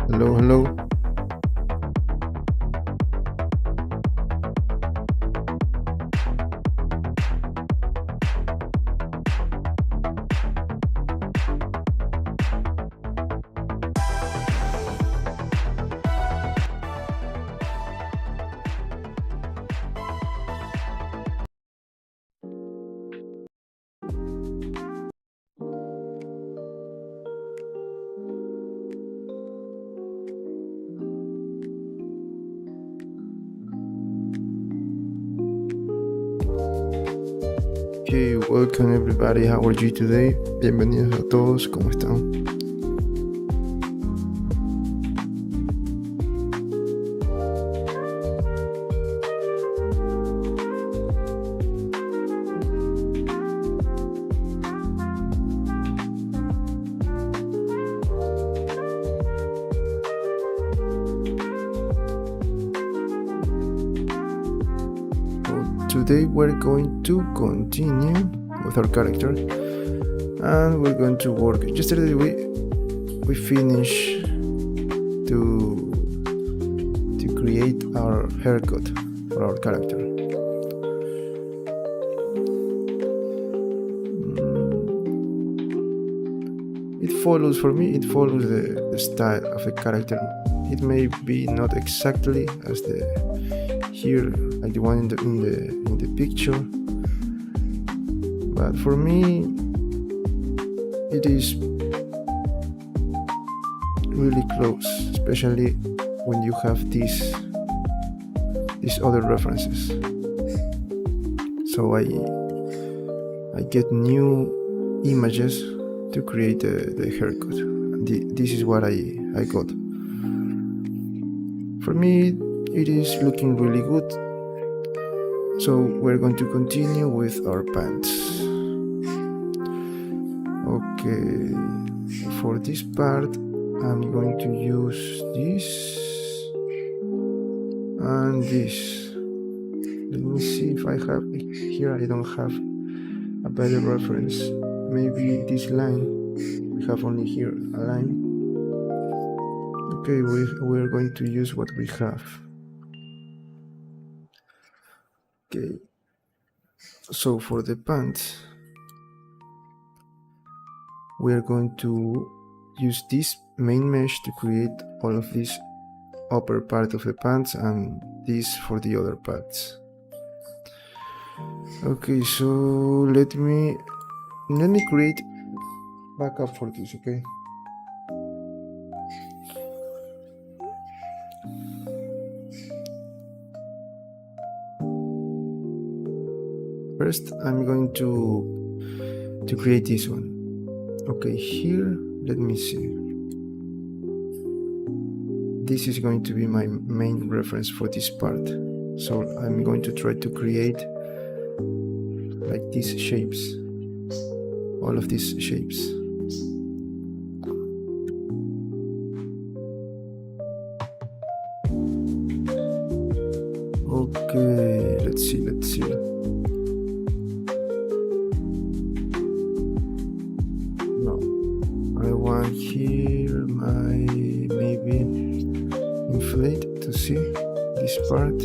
Hello, hello. Okay, welcome everybody. How are you today? Bienvenidos a todos. ¿Cómo están? Today we're going to continue with our character and we're going to work. Yesterday we finished to create our haircut for our character. It follows the style of the character. It may be not exactly as here like the one in the picture, but for me it is really close, especially when you have these other references. So I get new images to create the haircut. This is what I got. For me it is looking really good. So we're going to continue with our pants. Okay, for this part I'm going to use this and this. Let me see if I have here. I don't have a better reference. Maybe this line. We have only here a line. Okay, we're going to use what we have. Okay, so for the pants we're going to use this main mesh to create all of this upper part of the pants and this for the other parts. Okay, so let me create backup for this. Okay, first I'm going to create this one. Okay, here let me see. This is going to be my main reference for this part. So I'm going to try to create like these shapes, all of these shapes. Okay, let's see. I want here maybe inflate to see this part.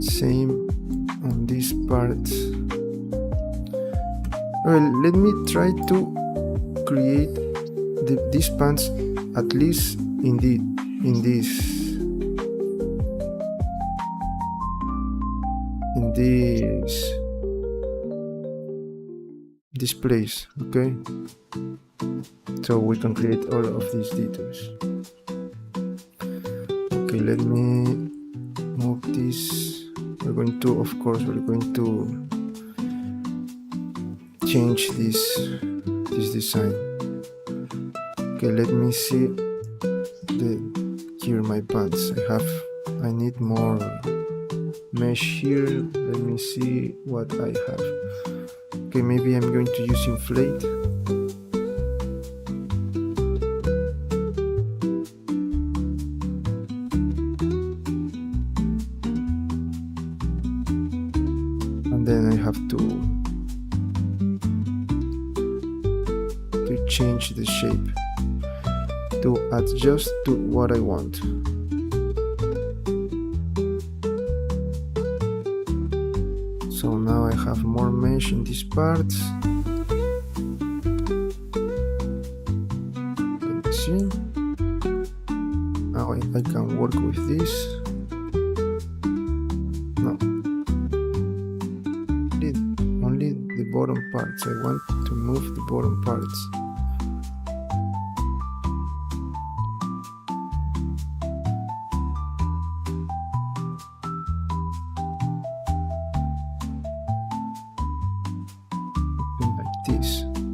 Same on this part. Well, let me try to create these pants at least in this place. Okay, so we can create all of these details. Okay, let me move this. We're going to change this design. Okay, let me see here my pants. I need more mesh here. Let me see what I have. Okay, maybe I'm going to use inflate. have to change the shape to adjust to what I want. So now I have more mesh in these parts. Let's see. Now I can work with this. No, only the bottom parts. I want to move the bottom parts.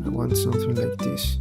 I want something like this.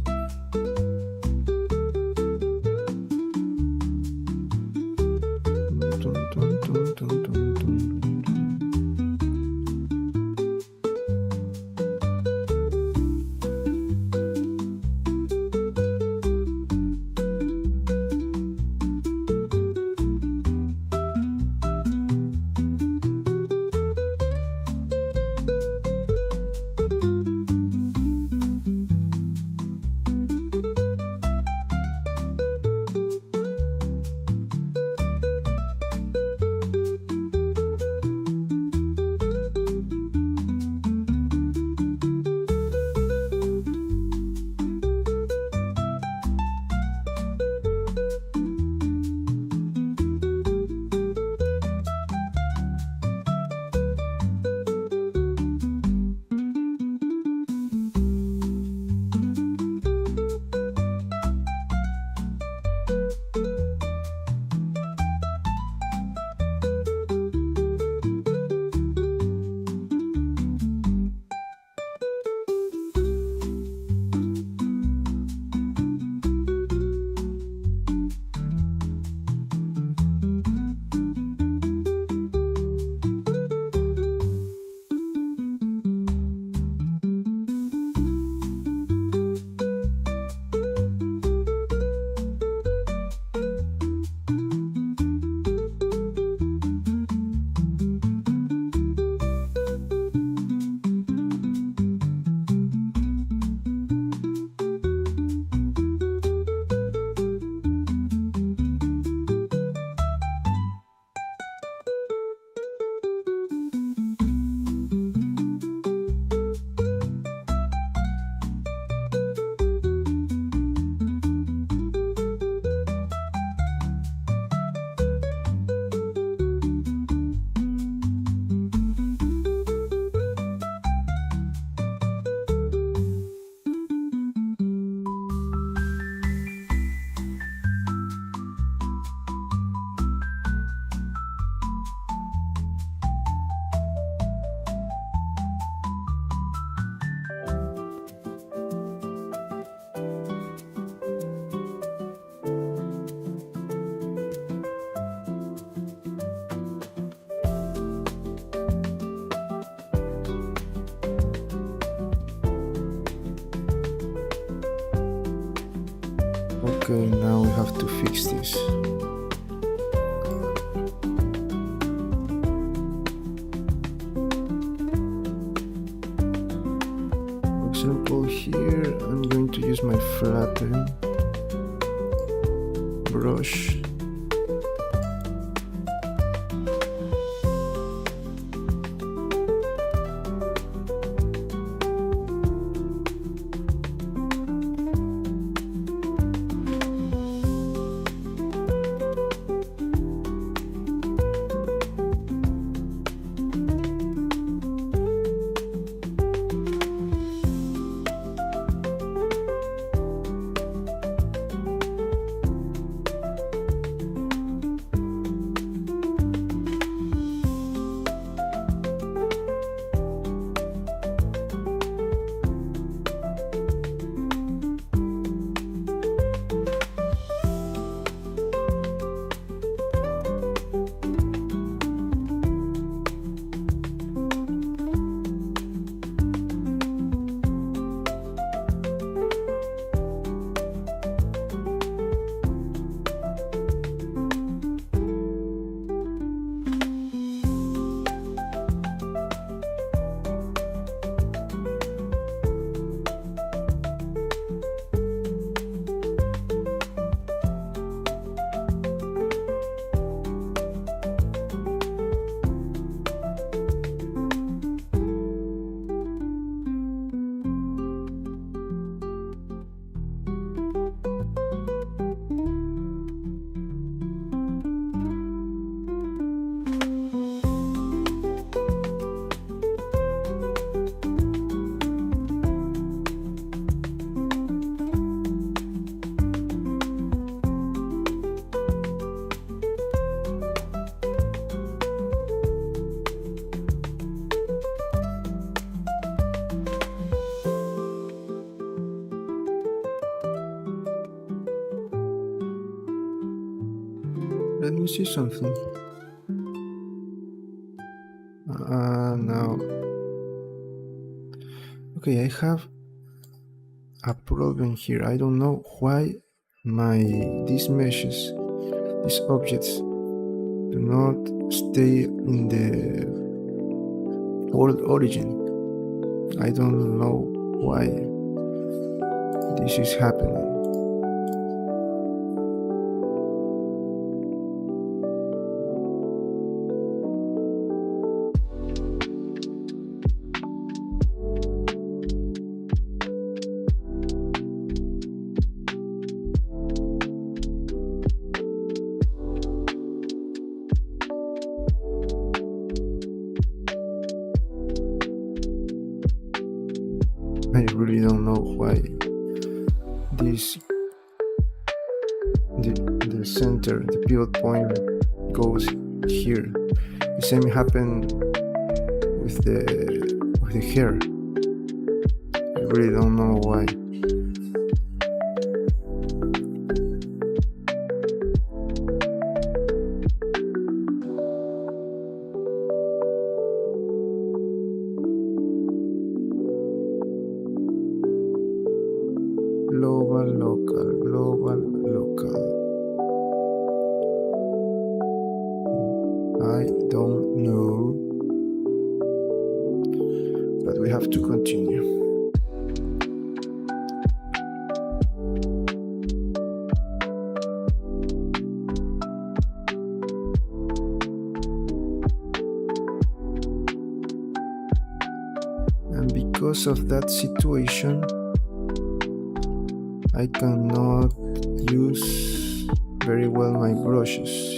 Okay, now we have to fix this. For example, here I'm going to use my flatten brush. Let me see something. Now. Okay, I have a problem here. I don't know why these meshes, these objects, do not stay in the world origin. I don't know why this is happening. I really don't know why the center, the pivot point goes here. The same happened with the hair. I really don't know why. Global, local. I don't know, but we have to continue. And because of that situation, I cannot use very well my brushes.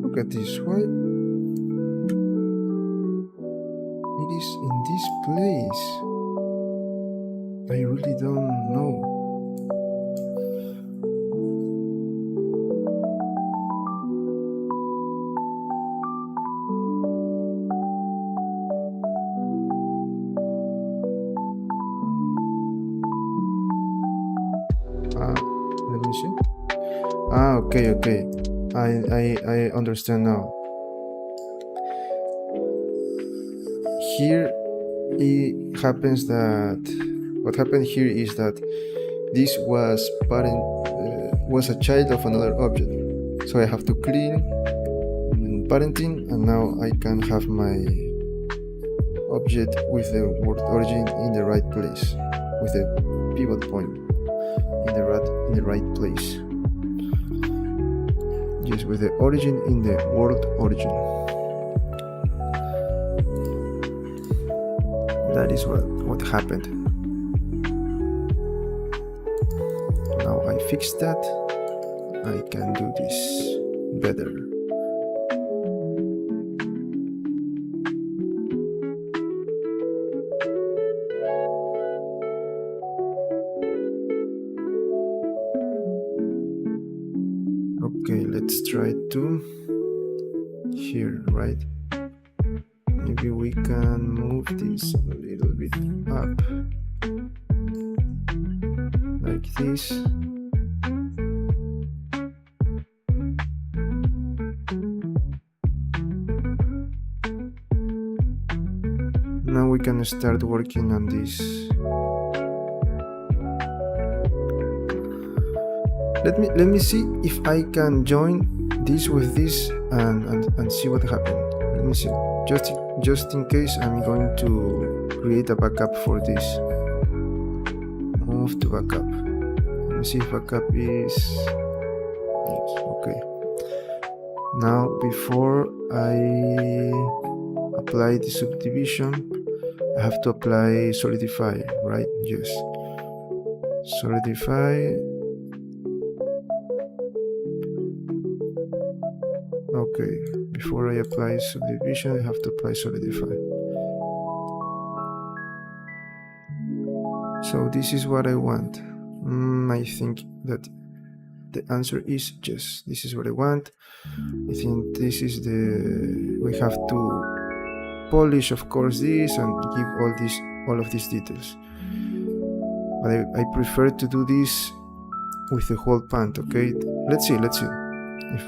Look at this. Why it is in this place? I really don't know. Let me see. Okay. I understand now. Here it happens that what happened here is that this was a child of another object, so I have to clean parenting, and now I can have my object with the word origin in the right place, with the pivot point in the right place. Yes, with the origin in the word origin. That is what happened. Now I fixed that. I can do this better. to here, right? Maybe we can move this a little bit up, like this. Now we can start working on this. Let me see if I can join this with this and see what happened. Let me see. Just in case, I'm going to create a backup for this. Move to backup. Let me see if backup is yes, okay. Now before I apply the subdivision, I have to apply solidify, right? Yes. Solidify. Okay, before I apply subdivision, I have to apply solidify. So this is what I want. I think that the answer is yes. This is what I want. I think this is we have to polish, of course, this and give all of these details. But I prefer to do this with the whole pant. Okay, let's see. If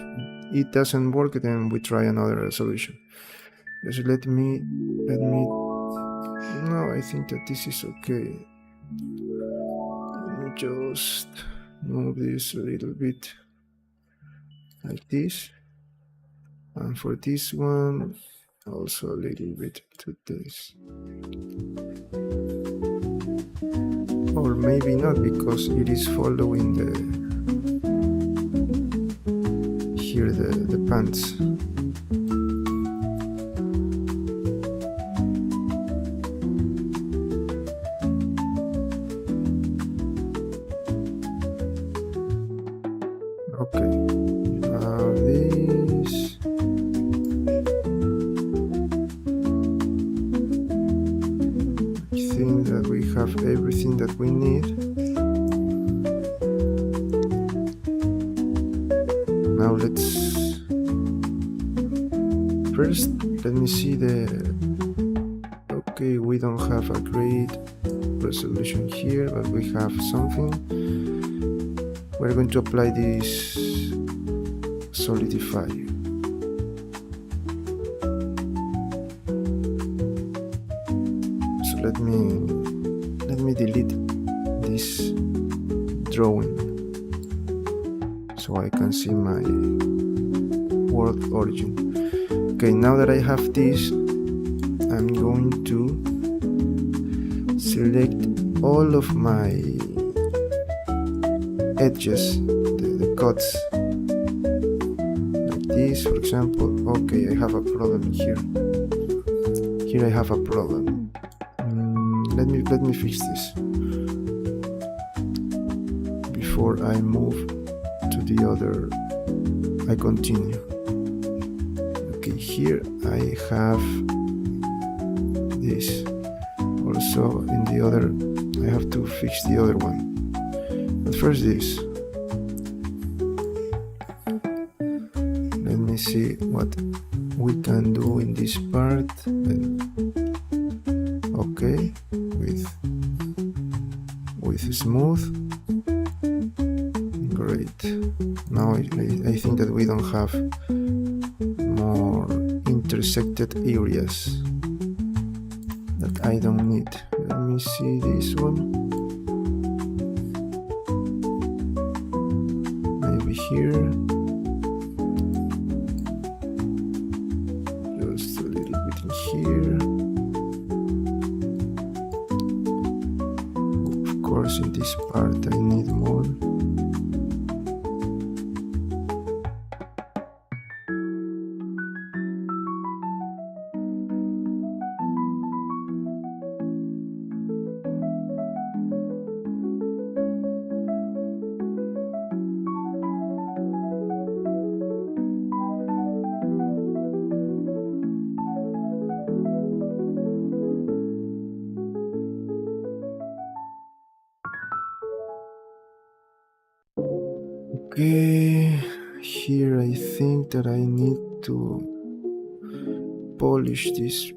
it doesn't work, then we try another solution. Just let me. No, I think that this is okay. Let me just move this a little bit like this, and for this one also a little bit to this, or maybe not, because it is following the pants. Okay, now this. I think that we have everything that we need. Now first let me see okay, we don't have a great resolution here, but we have something. We're going to apply this solidify. So let me delete this drawing so I can see my world origin. Okay, now that I have this, I'm going to select all of my edges, the cuts, like this, for example. Okay, I have a problem here. Here I have a problem. Let me fix this before I move to the other. I continue. Okay, here I have this. Also in the other, I have to fix the other one. But first this. Let me see what we can do in this part. Okay, with smooth. Great. Now I think that we don't have more intersected areas that I don't need. Let me see this one. Maybe here. Just a little bit in here. Of course, in this part I need more. Okay, Here I think that I need to polish this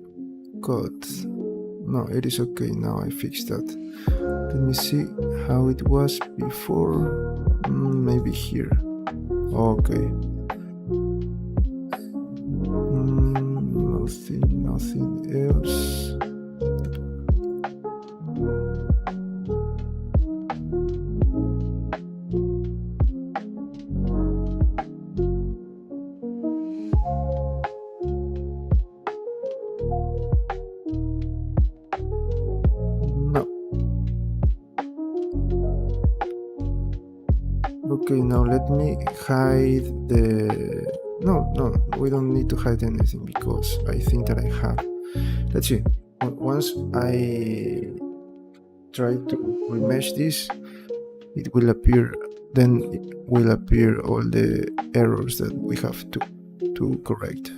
cut. No, it is okay now, I fixed that. Let me see how it was before. Maybe here. Okay. Nothing else. No. Okay, now let me hide the... No, we don't need to hide anything because I think that I have. Let's see. Once I try to remesh this, it will appear. Then it will appear all the errors that we have to correct.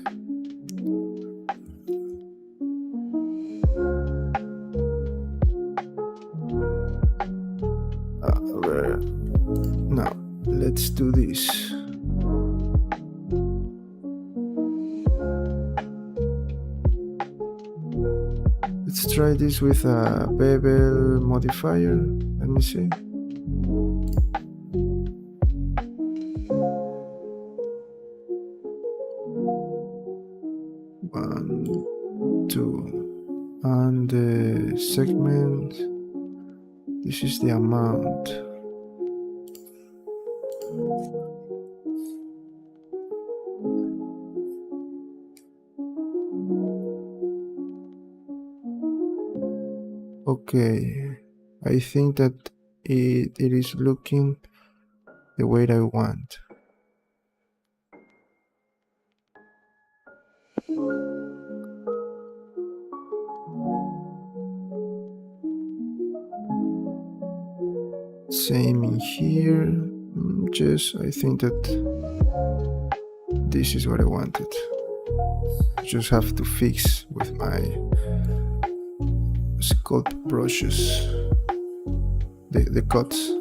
Now let's do this. Let's try this with a bevel modifier. Let me see. One, two, and the segment. This is the amount. Okay, I think that it is looking the way I want. Same in here. Just I think that this is what I wanted. Just have to fix with my sculpt brushes the cuts.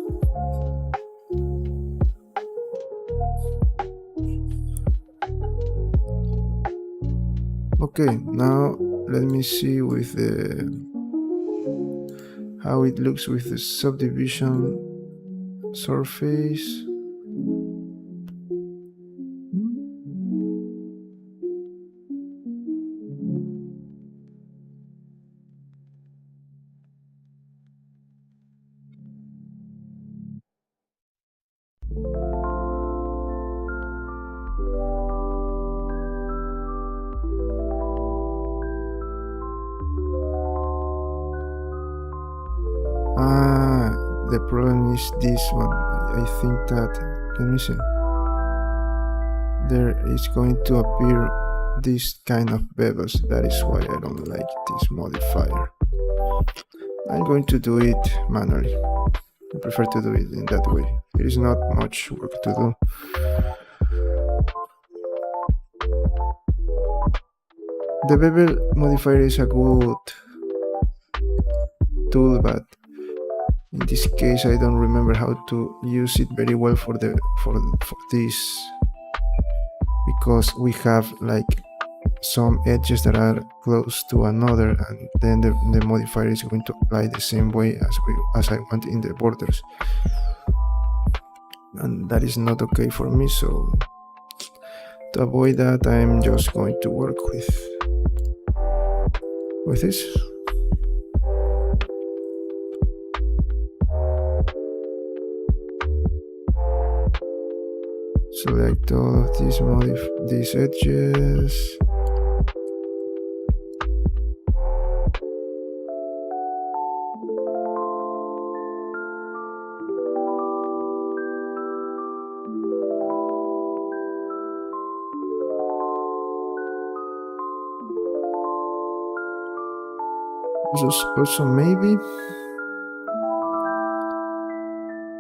Okay, now let me see with the how it looks with the subdivision surface. The problem is this one. I think that, let me see, there is going to appear this kind of bevels. That is why I don't like this modifier. I'm going to do it manually. I prefer to do it in that way. It is not much work to do. The bevel modifier is a good tool, but in this case I don't remember how to use it very well for this, because we have like some edges that are close to another, and then the modifier is going to apply the same way as I want in the borders, and that is not okay for me. So to avoid that, I'm just going to work with this. Select all of these edges. Also maybe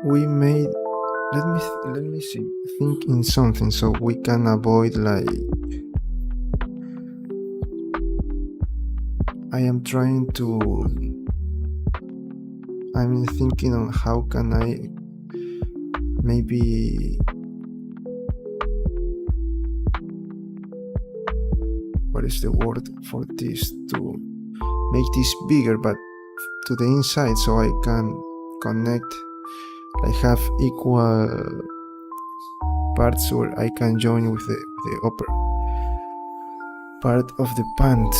we made, let me see, think in something so we can avoid, like, I'm thinking on how can I maybe what is the word for this, to make this bigger, but to the inside, so I can connect, I have equal parts where I can join with the upper part of the pants,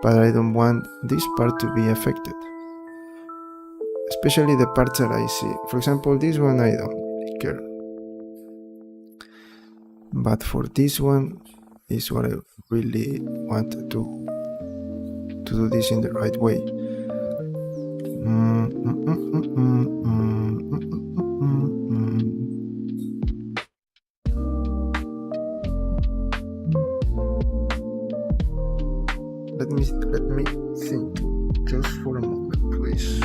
but I don't want this part to be affected, especially the parts that I see. For example, this one I don't really care, but for this one is what I really want to do this in the right way. Let me think just for a moment, please.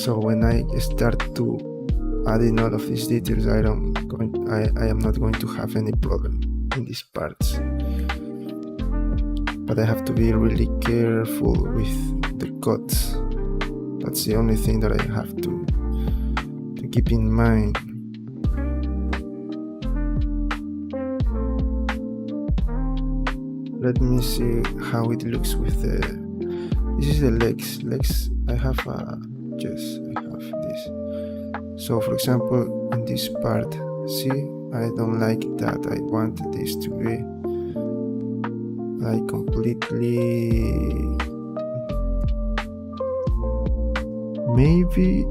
So when I start to adding all of these details, I am not going to have any problem in these parts. But I have to be really careful with the cuts. That's the only thing that I have to keep in mind. Let me see how it looks with the. This is the legs. I have yes, I have this. So for example, in this part, see, I don't like that. I want this to be like completely. Maybe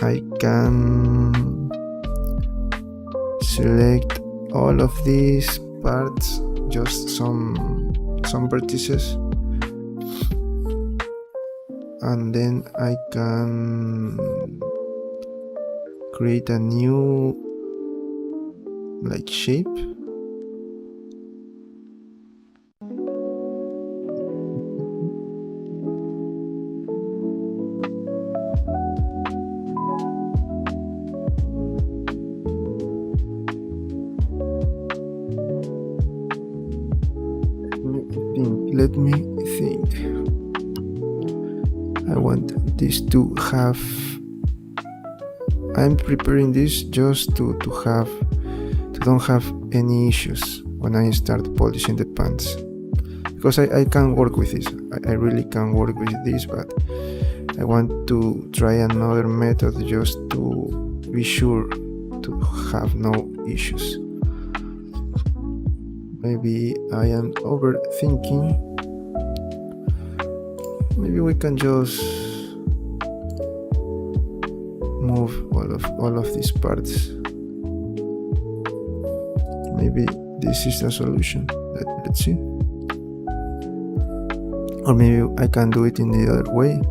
I can select all of these parts, just some vertices, and then I can create a new like shape. Let me think. I want this to have. I'm preparing this just to don't have any issues when I start polishing the pants, because I can work with this. I really can work with this, but I want to try another method just to be sure to have no issues. Maybe I am overthinking. Maybe we can just move all of these parts. Maybe this is the solution. Let's see. Or maybe I can do it in the other way.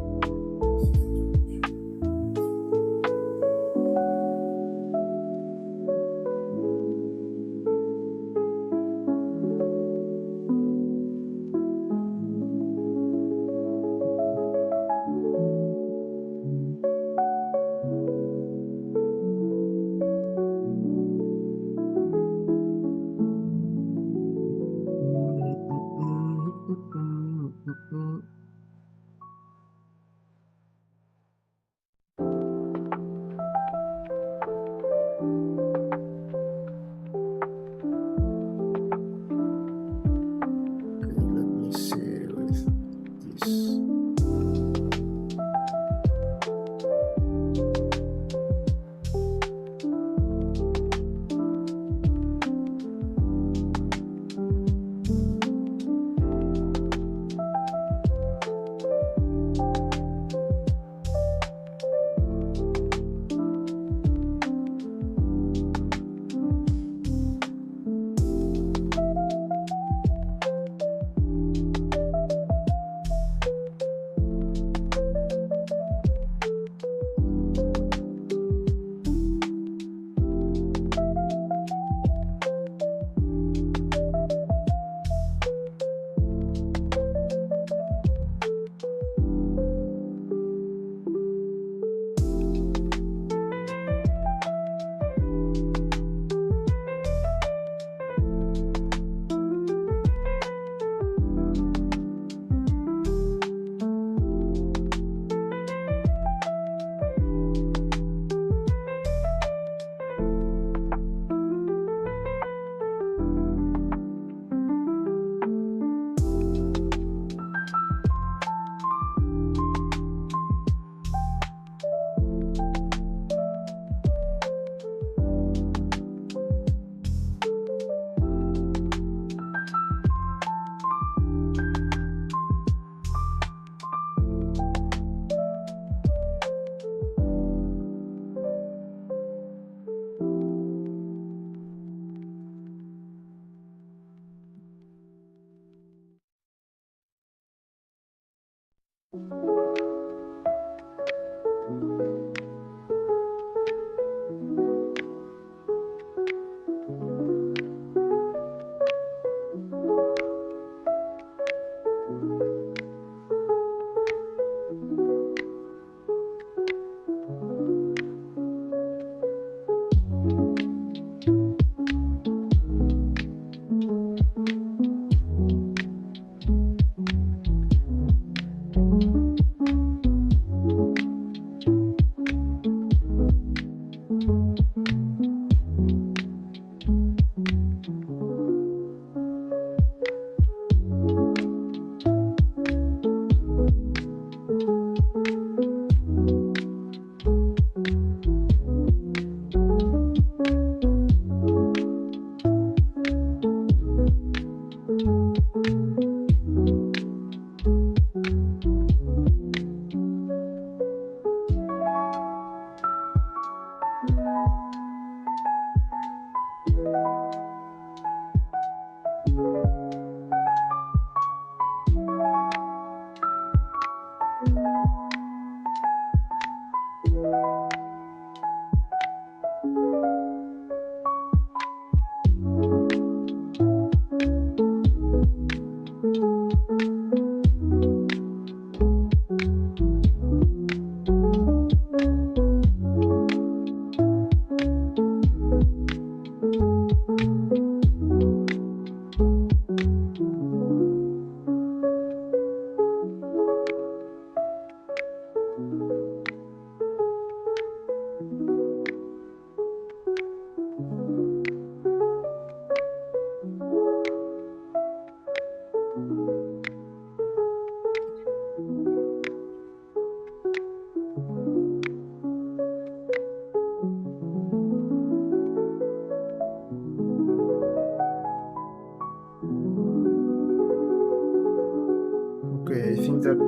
Okay, I think that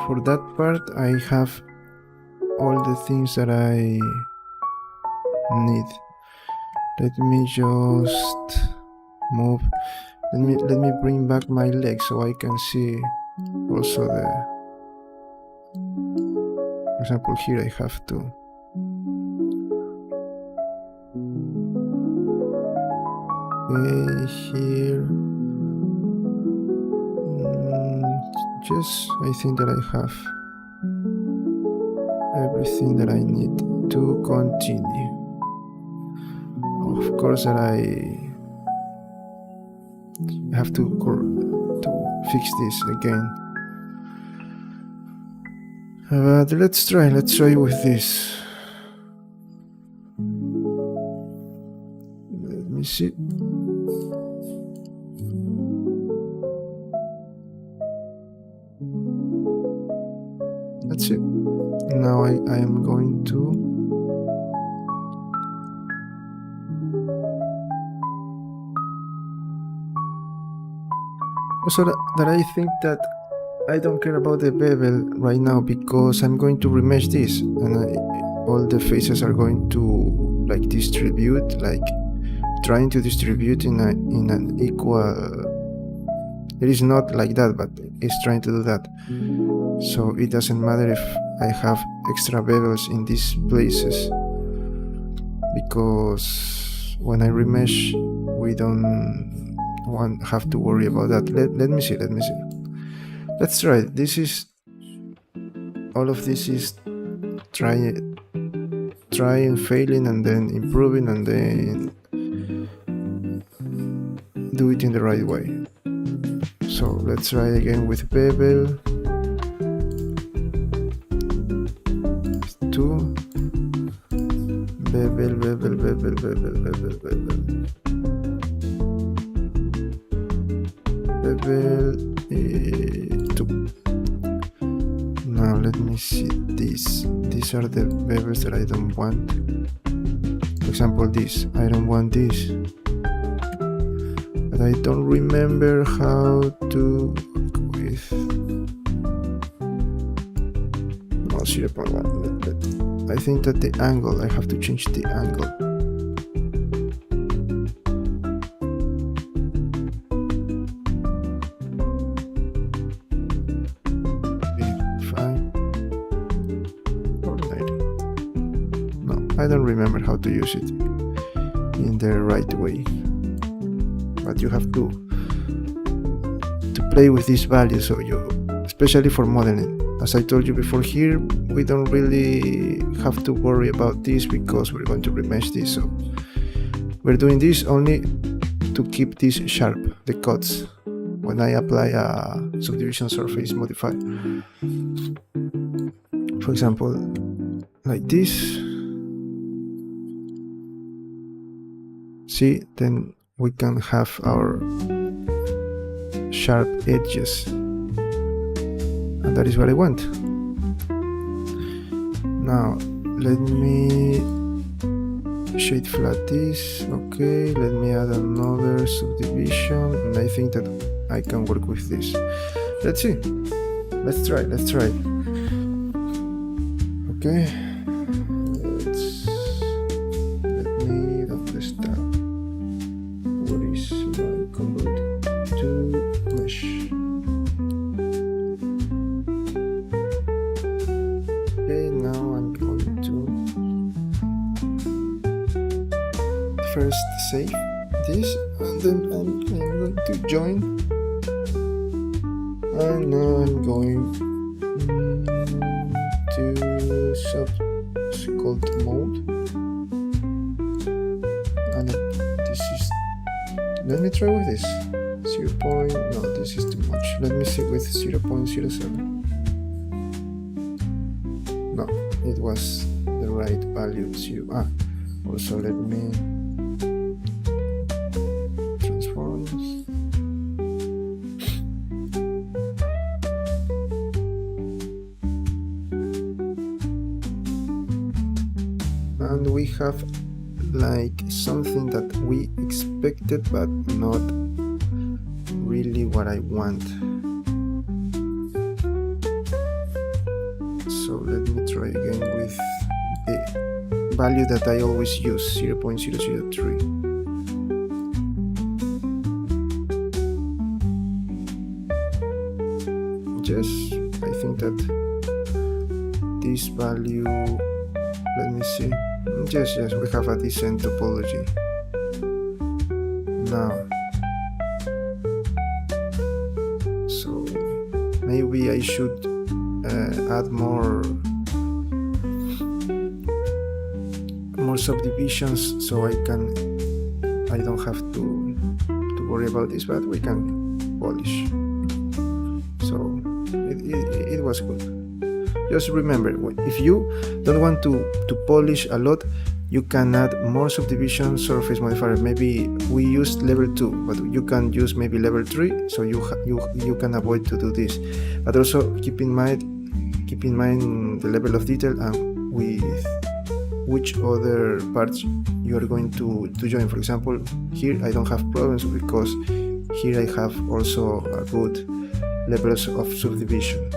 for that part I have all the things that I need. Let me just move. Let me bring back my leg so I can see also the. For example, here I have to. Okay, here. Just I think that I have everything that I need to continue. Of course that I have to fix this again. But let's try with this. Let me see. That's it. Now I am going to also that I think that I don't care about the bevel right now because I'm going to remesh this and all the faces are going to like distribute, like trying to distribute in an equal. It is not like that, but it's trying to do that. So it doesn't matter if I have extra bevels in these places because when I remesh, we don't have to worry about that. Let me see. Let's try it. This is all of this is trying, failing, and then improving, and then do it in the right way. So let's try again with bevel. 2 bevel. Bevel 2. Now let me see this. These are the bevels that I don't want. For example, this. I don't want this. But I don't remember how to work with. No, 0.1. I think that the angle, I have to change the angle. I don't remember how to use it in the right way, but you have to play with this value, so you, especially for modeling, as I told you before, here we don't really have to worry about this because we're going to remesh this, so we're doing this only to keep this sharp, the cuts, when I apply a subdivision surface modifier. For example, like this. See, then we can have our sharp edges, and that is what I want. Now let me shade flat this. Okay, let me add another subdivision, and I think that I can work with this. Let's see, let's try. Okay, let me understand what is my convert to mesh. Okay, now I'm going to first save this, and then I'm going to join, and now I'm going to sculpt mode, and this is, let me try with this 0. No, this is too much. Let me see with 0.07. No, it was the right value. Also let me transform. And we have like something that we expected but not really what I want. So let me try again with the value that I always use, 0.003. Yes, I think that this value, let me see. Yes, we have a decent topology. Now, so maybe I should add more subdivisions, so I don't have to worry about this, but we can polish. So it was good. Just remember, if you don't want to polish a lot, you can add more subdivision surface modifier. Maybe we used level 2, but you can use maybe level 3, so you can avoid to do this. But also keep in mind the level of detail and with which other parts you are going to join. For example, here I don't have problems because here I have also a good levels of subdivision.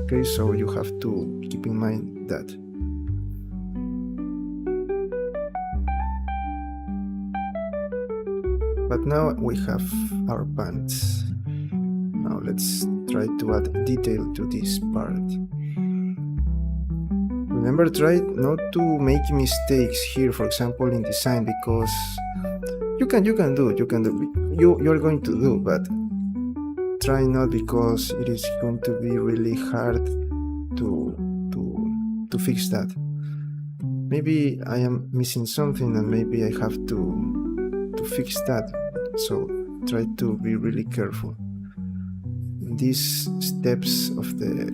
Okay, so you have to keep in mind that. But now we have our pants. Now let's try to add detail to this part. Remember, try not to make mistakes here, for example in design, because you are going to do, but try not, because it is going to be really hard to fix that. Maybe I am missing something and maybe I have to fix that, so try to be really careful. In these steps of the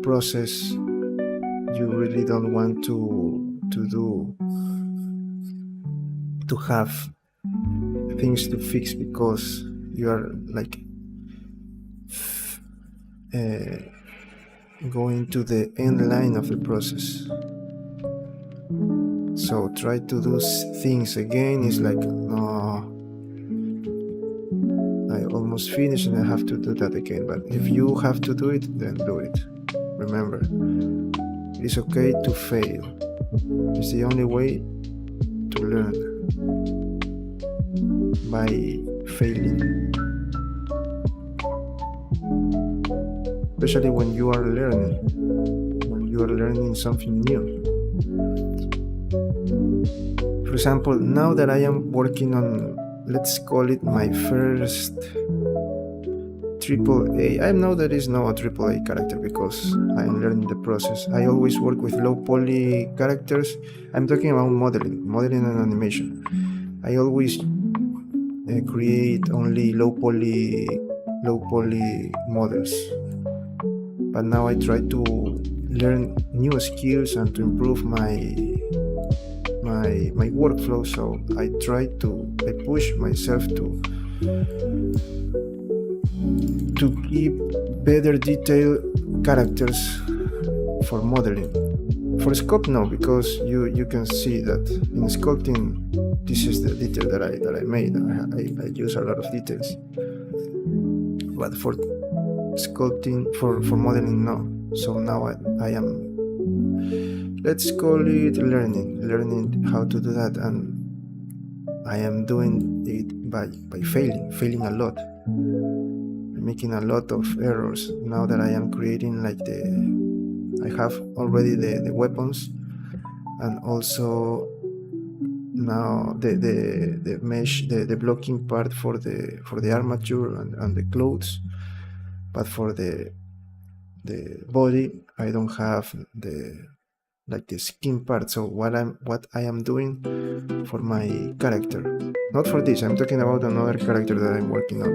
process, you really don't want to have things to fix, because you are like going to the end line of the process. So try to do things again. It's like, no, I almost finished and I have to do that again. But if you have to do it, then do it. Remember, it is okay to fail. It's the only way to learn, by failing. Especially when you are learning something new. For example, now that I am working on, let's call it my first AAA. I know there is no AAA character because I am learning the process. I always work with low poly characters. I'm talking about modeling and animation. I always create only low poly models. But now I try to learn new skills and to improve my workflow. So I push myself to keep better detailed characters for modeling. For sculpt, no, because you can see that in sculpting, this is the detail that I made. I use a lot of details, but for sculpting, for modeling, no. So now I am, let's call it learning how to do that, and I am doing it by failing a lot, making a lot of errors. Now that I am creating I have already the weapons, and also now the mesh, the blocking part for the armature and the clothes, but for the body I don't have the skin part. So what I am doing for my character, not for this, I'm talking about another character that I'm working on.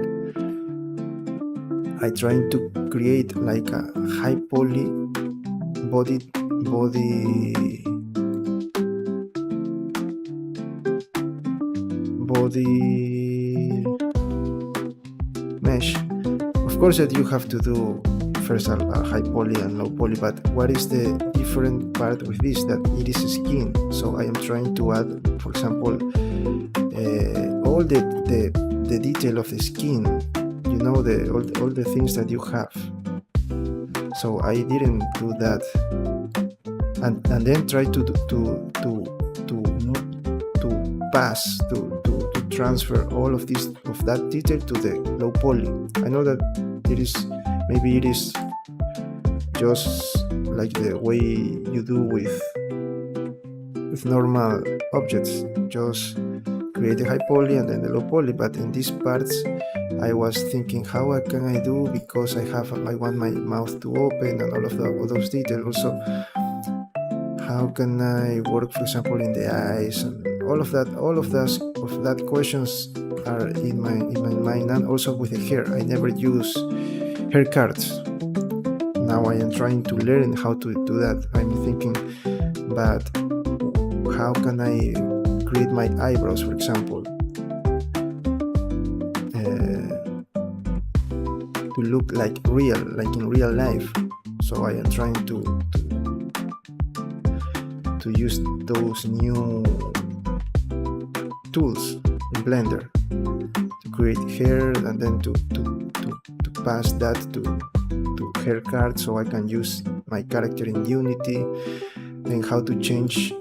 I trying to create like a high poly body mesh. Of course that you have to do first a high poly and low poly, but what is the different part with this? That it is skin. So I am trying to add, for example, all the detail of the skin, all the things that you have. So I didn't do that, and then try to pass to transfer all of that detail to the low poly. I know that it is just like the way you do with normal objects, just create a high poly and then the low poly. But in these parts I was thinking, how can I do, because I want my mouth to open and all of those details. Also, how can I work, for example, in the eyes, and all of that questions are in my mind. And also with the hair, I never use hair cards. Now I am trying to learn how to do that. I'm thinking, but how can I create my eyebrows, for example, to look like in real life? So I am trying to use those new tools in Blender to create hair, and then to pass that to hair card, so I can use my character in Unity, and how to change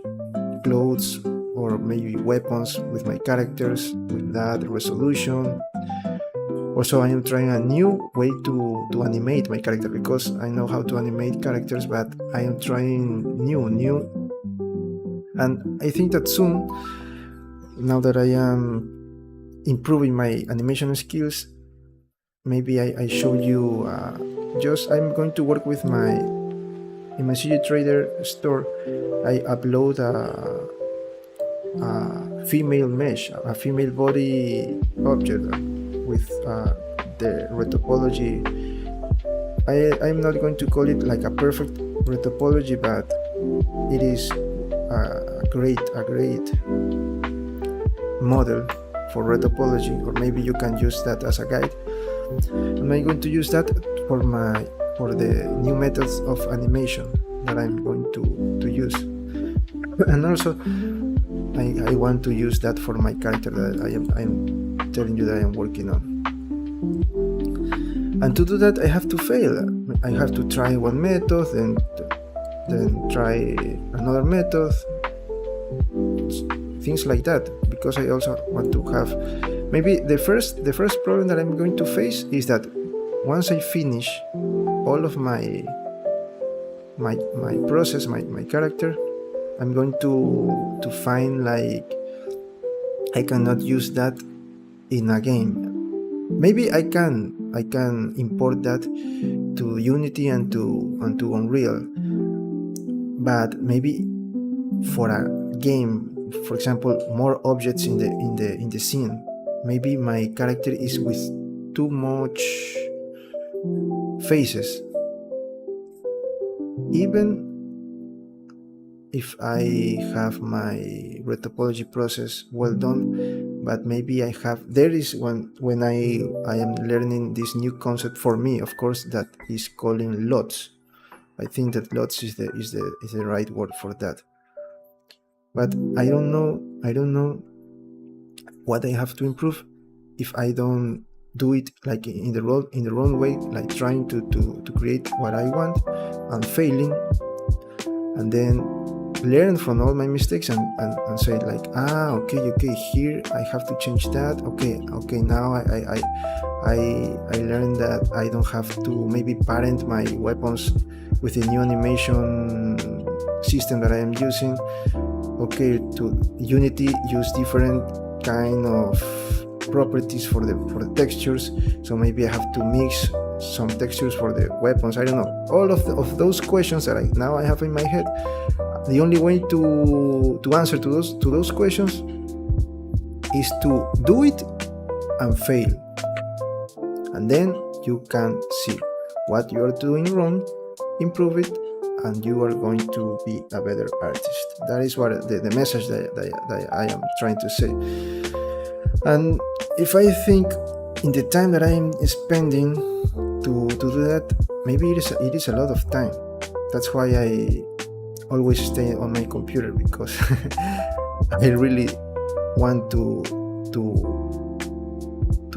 clothes or maybe weapons with my characters with that resolution. Also, I am trying a new way to animate my character, because I know how to animate characters, but I am trying new, and I think that soon, now that I am improving my animation skills, maybe I show you. I'm going to work with in my CG Trader store. I upload a female mesh, a female body object with the retopology. I'm not going to call it like a perfect retopology, but it is a great model for retopology, or maybe you can use that as a guide. I'm going to use that for the new methods of animation that I'm going to use. And also I want to use that for my character that I'm telling you that I am working on. And to do that, I have to fail. I have to try one method and then try another method, things like that, because I also want to have, maybe the first problem that I'm going to face is that once I finish all of my process, my character, I'm going to find like I cannot use that in a game. Maybe I can import that to Unity and to Unreal, but maybe for a game, for example, more objects in the scene, maybe my character is with too much faces. Even if I have my retopology process well done, but maybe there is when I am learning this new concept for me, of course, that is calling lots. I think that lots is the right word for that. But I don't know what I have to improve if I don't do it like in the wrong way, like trying to create what I want and failing, and then learn from all my mistakes and say like, okay, here I have to change that. Okay, now I learned that I don't have to maybe parent my weapons with the new animation system that I am using. Okay, to Unity use different kind of properties for the textures, so maybe I have to mix some textures for the weapons. I don't know, all of those questions that I have in my head. The only way to answer to those questions is to do it and fail, and then you can see what you are doing wrong, improve it, and you are going to be a better artist. That is what the message that I am trying to say. And if I think in the time that I am spending to do that, maybe it is a lot of time. That's why I always stay on my computer, because I really want to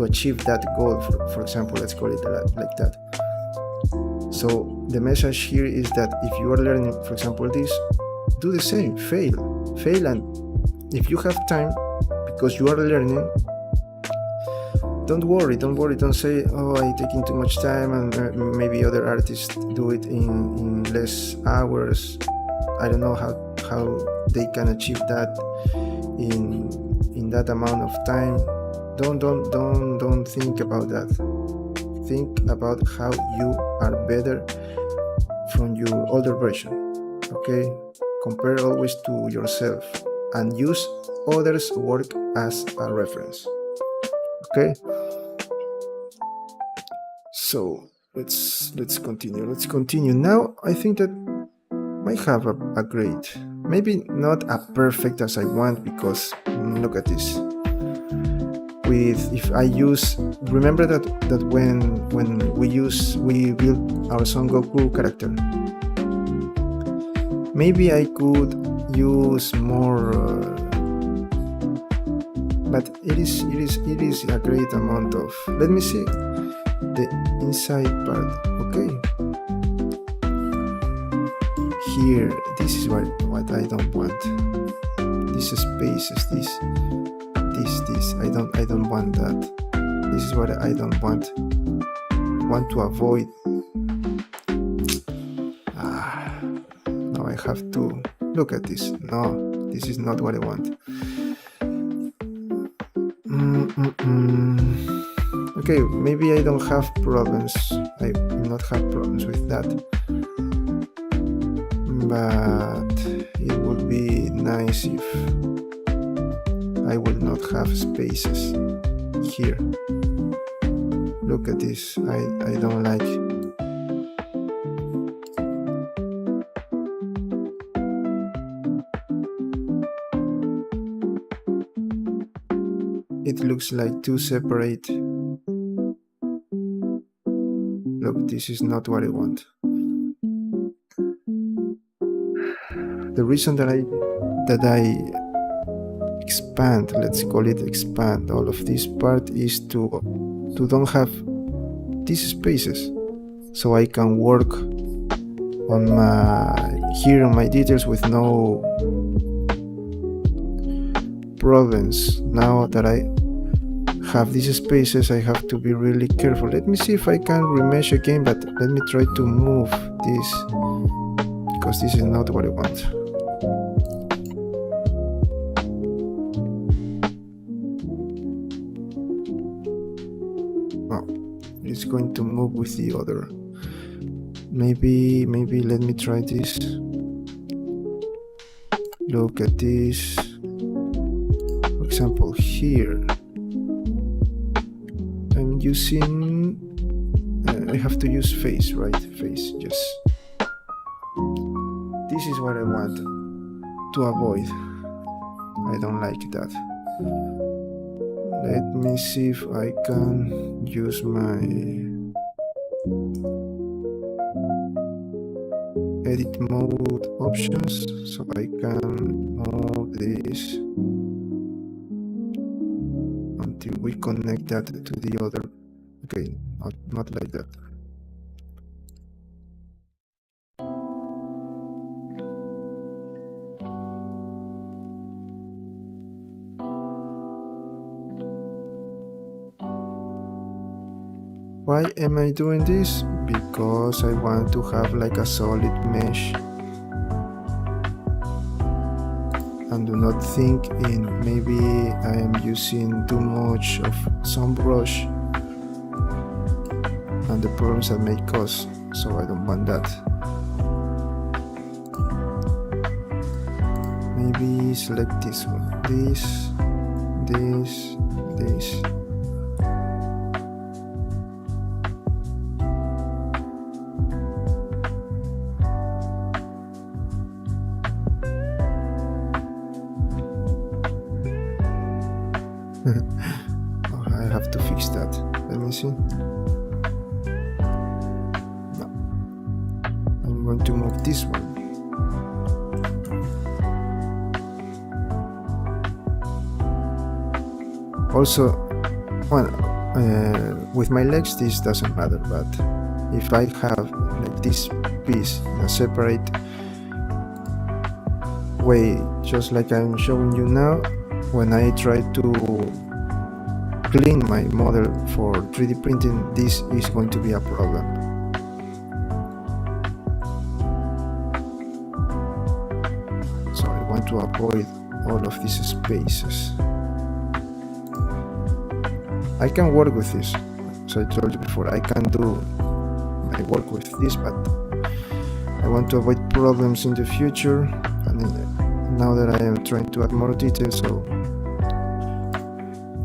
achieve that goal. For example, let's call it like that. So the message here is that if you are learning, for example, this, do the same, fail, and if you have time, because you are learning, don't worry, don't say, I'm taking too much time, and maybe other artists do it in less hours. I don't know how they can achieve that in that amount of time. Don't think about that. Think about how you are better from your older version. Okay, compare always to yourself and use others' work as a reference. Okay, so let's continue. Now I think that I have a great, maybe not a perfect as I want, because look at this. If I use, remember that when we build our Son Goku character, maybe I could use more, but it is a great amount of, let me see the inside part. Okay, here, this is what I don't want. These spaces, this I don't want that. This is what I don't want to avoid. Now I have to look at this. No, this is not what I want. Okay, maybe I don't have problems. I will not have problems with that, but it would be nice if I will not have spaces here. Look at this. I don't like. It looks like two separate. Look, this is not what I want. The reason that I expand, let's call it expand, all of this part is to don't have these spaces, so I can work on my details with no problems. Now that I have these spaces, I have to be really careful. Let me see if I can remesh again, but let me try to move this, because this is not what I want. going to move with the other. Maybe let me try this. Look at this. For example, here I'm using I have to use face, right? Face, yes. This is what I want to avoid. I don't like that. Let me see if I can use my edit mode options so I can move this until we connect that to the other. Okay, not like that. Why am I doing this? Because I want to have like a solid mesh and do not think in maybe I am using too much of some brush and the problems that may cause, so I don't want that. Maybe select this one, this. Oh, I have to fix that. Let me see. No. I'm going to move this one. Also, well, with my legs this doesn't matter, but if I have like this piece in a separate way, just like I'm showing you now, when I try to clean my model for 3D printing, this is going to be a problem. So I want to avoid all of these spaces. I can work with this. So I told you before, I can do my work with this, but I want to avoid problems in the future. And now that I am trying to add more details, so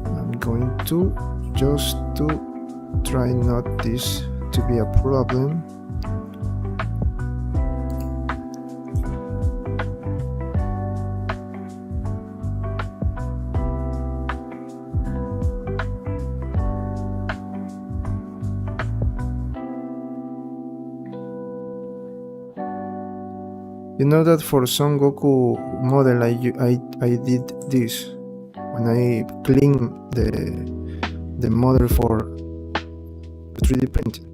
I'm going to just to try not this to be a problem. You know that for Son Goku model I did this when I clean the model for 3D printing,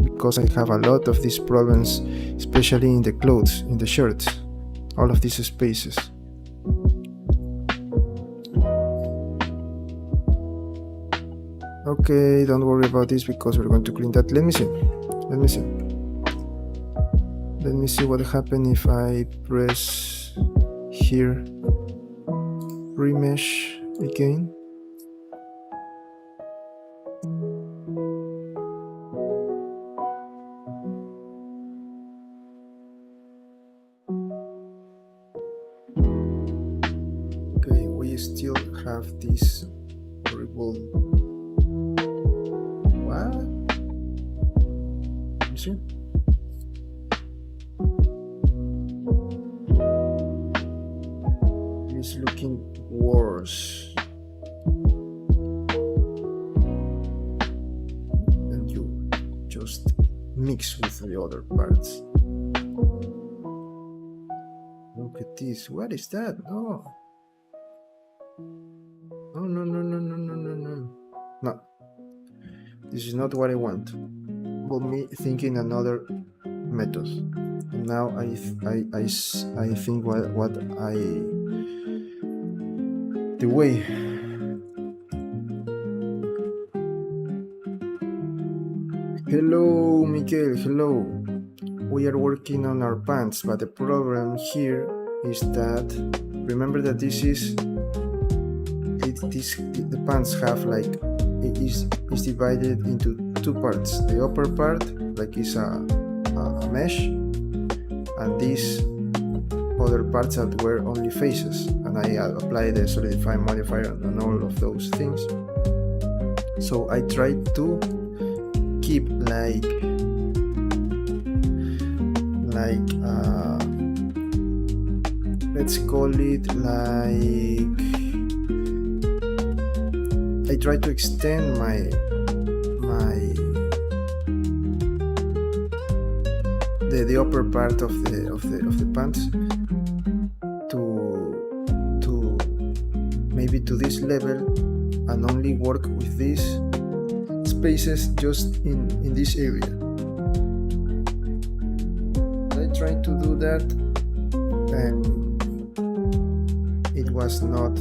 because I have a lot of these problems, especially in the clothes, in the shirts, all of these spaces. Okay, don't worry about this because we're going to clean that. Let me see what happens if I press here remesh again. Okay, we still have this horrible. What? You see? It's looking worse. And you just mix with the other parts. Look at this. What is that? No. No. This is not what I want. But me thinking another method. And now I think what the way. Hello, Miguel. Hello. We are working on our pants, but the problem here is that remember that the pants have like is divided into two parts. The upper part, like is a mesh, and these other parts that were only faces, and I applied the solidify modifier on all of those things. So I tried to keep like let's call it like, I try to extend the upper part of the pants to maybe to this level, and only work with these spaces just in this area. I tried to do that, and it was not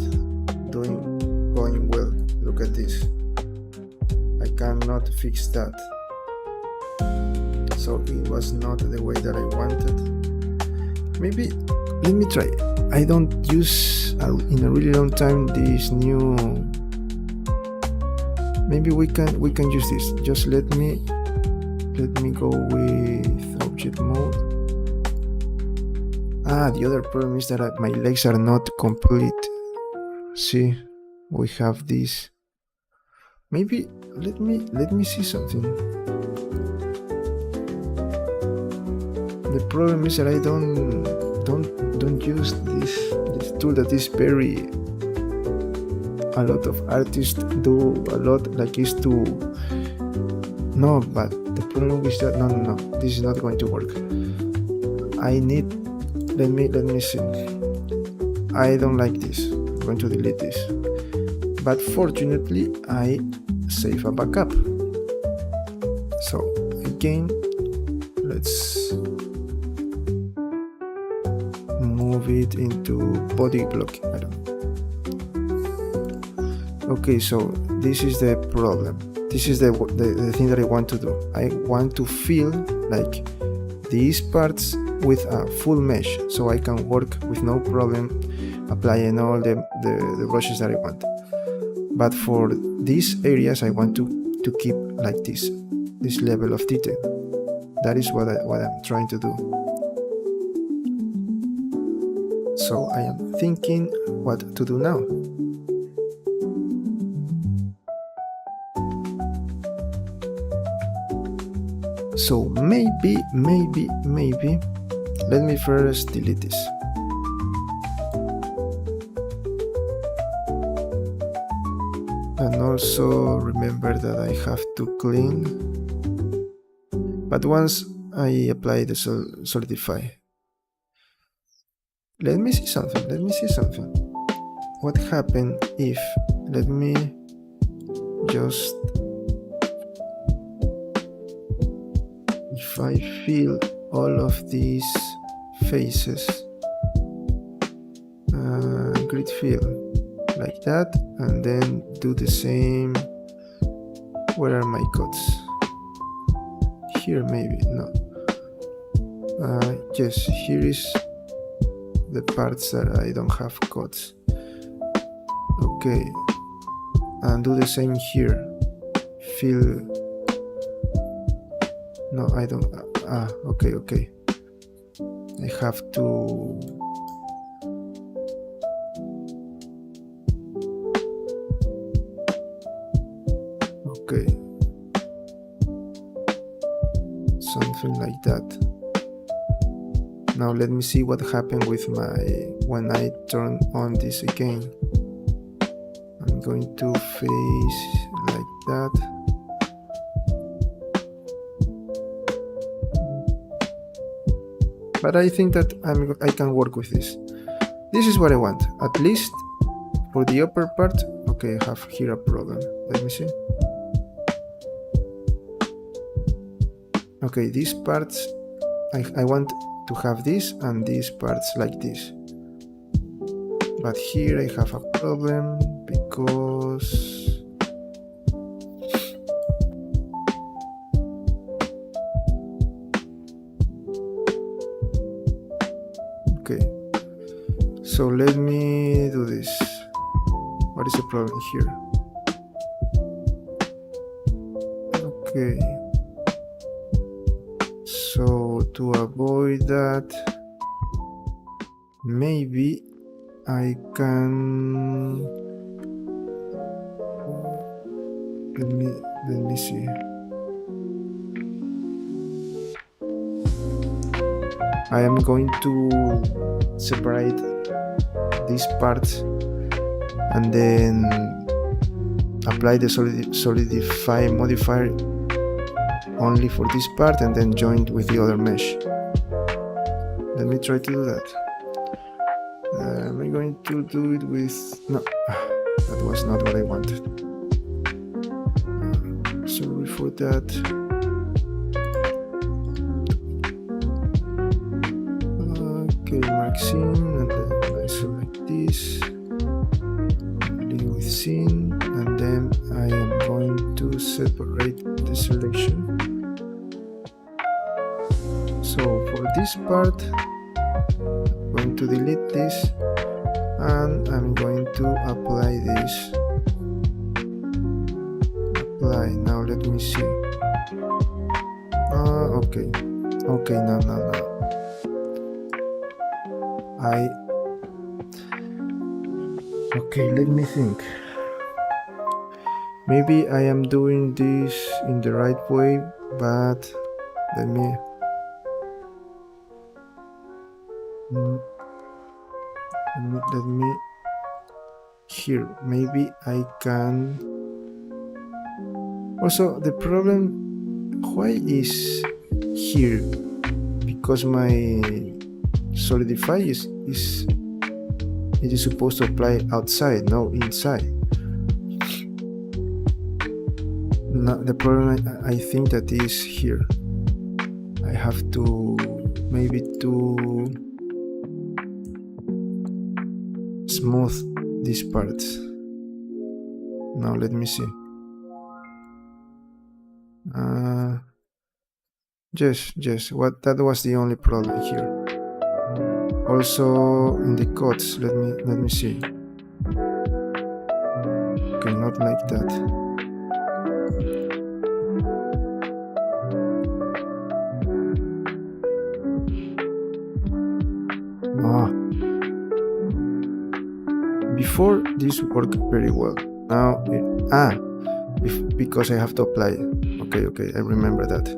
going well. Look at this. I cannot fix that. So it was not the way that I wanted. Maybe let me try. I don't use in a really long time this new. Maybe we can use this. Just let me go with object mode. The other problem is that my legs are not complete. See, we have this. Maybe let me see something. The problem is that I don't use this tool that is very. A lot of artists do a lot, like is to. No, but the problem is that no, this is not going to work. I need. Let me see. I don't like this. I'm going to delete this. But fortunately, I save a backup. So again, let's move it into body blocking. I don't. Okay, so this is the problem. This is the thing that I want to do. I want to fill like these parts with a full mesh, so I can work with no problem applying all the brushes that I want. But for these areas, I want to keep like this level of detail. That is what I'm trying to do. So I am thinking what to do now. So maybe, let me first delete this. And also remember that I have to clean. But once I apply the solidify, let me see something. What happened if, let me just, if I fill all of these faces, grid fill like that, and then do the same. Where are my cuts? Here maybe, no. Yes, here is the parts that I don't have cuts. Okay, and do the same here. Fill. No, I don't. Okay. I have to. Okay. Something like that. Now let me see what happened with when I turn on this again. I'm going to face like that. But I think that I can work with this. This is what I want, at least for the upper part. Okay, I have here a problem. Let me see. Okay, these parts, I want to have this and these parts like this. But here I have a problem because okay, so let me do this. What is the problem here? Okay, so to avoid that, maybe I can let me see. I am going to separate this part and then apply the solidify modifier only for this part and then join with the other mesh. Let me try to do that. Am I going to do it with... no, that was not what I wanted. Sorry for that. Okay, mark scene, and then I select this, leave with scene, and then I am going to separate the selection. So for this part, I'm going to delete this, and I'm going to apply this. Apply. Now let me see. Okay. Okay, no. Okay, let me think. Maybe I am doing this in the right way, but let me here. Maybe I can. Also, the problem, why is here? Because my solidify is it is supposed to apply outside, no inside. No, the problem I think that is here. I have to maybe to smooth these parts. Now let me see. Yes. What that was the only problem here. Also in the cuts, let me see. Okay, not like that. Before this worked very well. Now because I have to apply it. Okay, I remember that.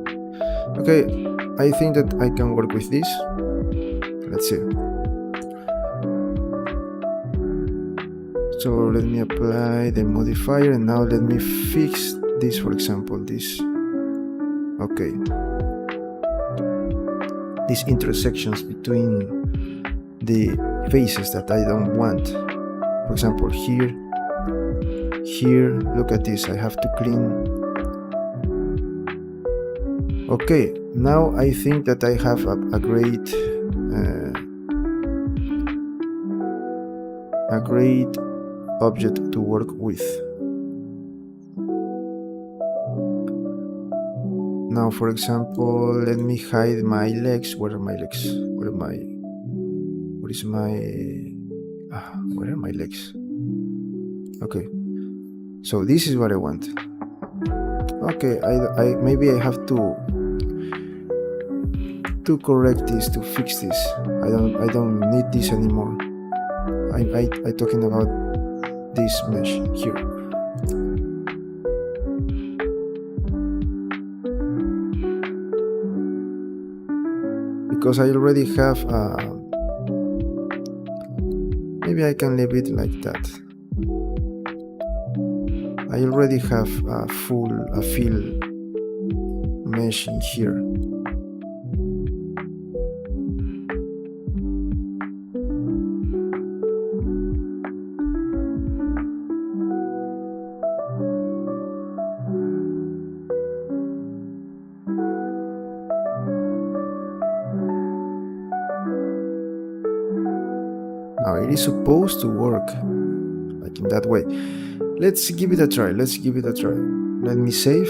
Okay, I think that I can work with this. Let's see. So let me apply the modifier, and now let me fix this, for example, this. Okay. These intersections between the faces that I don't want. For example, here, look at this, I have to clean. Okay, now I think that I have a great object to work with. Now, for example, let me hide my legs. Where are my legs? Where are my legs? Okay, so this is what I want. Okay, I maybe I have to correct this, to fix this. I don't need this anymore. I talking about this mesh here. Because I already have maybe I can leave it like that. I already have a fill mesh in here. Now it is supposed to work like in that way. Let's give it a try. Let me save.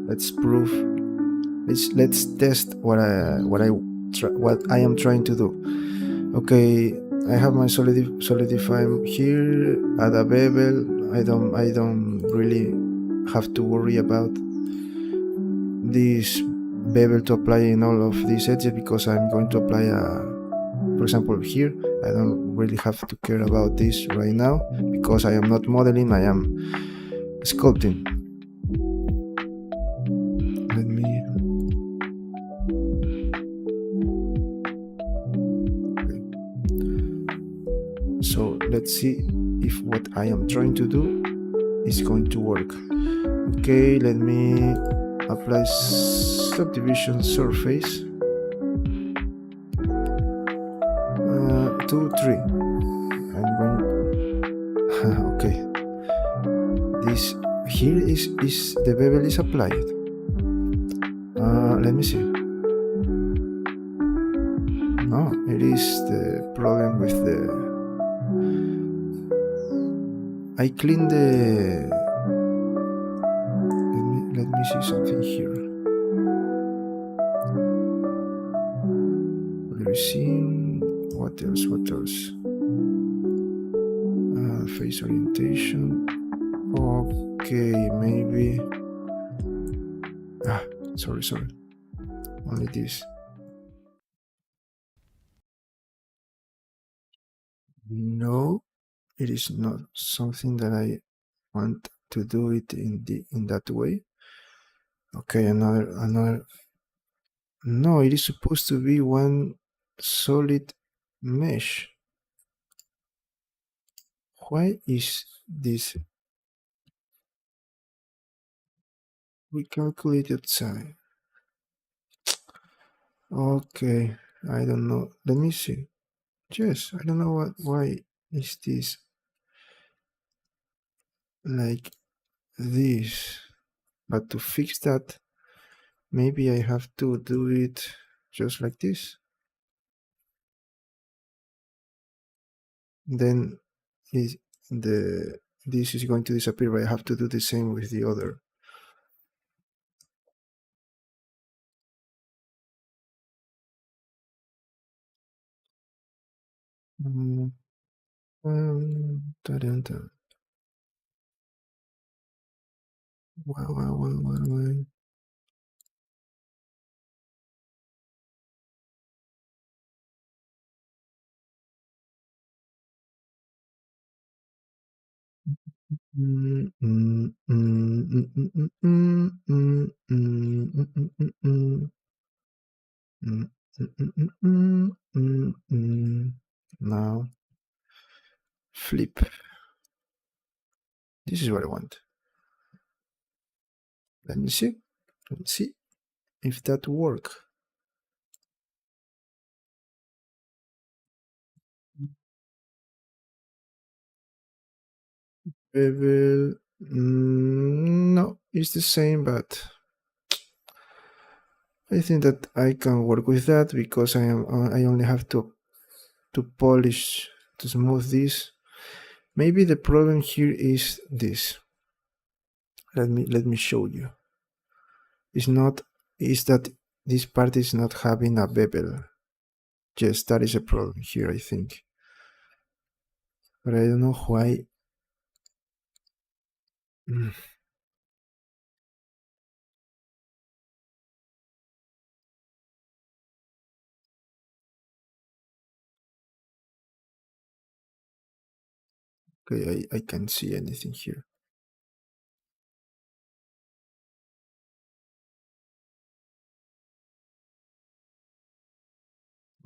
Let's prove. Let's test what I am trying to do. Okay, I have my solidify here. Add a bevel. I don't really have to worry about this bevel to apply in all of these edges because I'm going to apply for example here. I don't really have to care about this right now because I am not modeling, I am sculpting. Let me so let's see if what I am trying to do is going to work. Okay, let me apply subdivision surface 2 3. I'm going okay, this here is the bevel is applied. Let me see. No, it is the problem with the I clean the let me see something here. Regime, what else? Face orientation. Okay, maybe. Sorry. Only this. No, it is not something that I want to do it in that way. Okay, another. No, it is supposed to be one solid mesh. Why is this recalculated side? Okay, I don't know. Let me see. Yes, I don't know why is this like this. But to fix that, maybe I have to do it just like this. Then is this is going to disappear, but I have to do the same with the other. Ta-dun-ta. Wow. Now flip. This is what I want. Let me see. Let's see if that work. Bevel. No, it's the same, but I think that I can work with that because I only have to polish to smooth this. Maybe the problem here is this. Let me show you. It's not is that this part is not having a bevel. Yes, that is a problem here, I think. But I don't know why. Okay, I can't see anything here.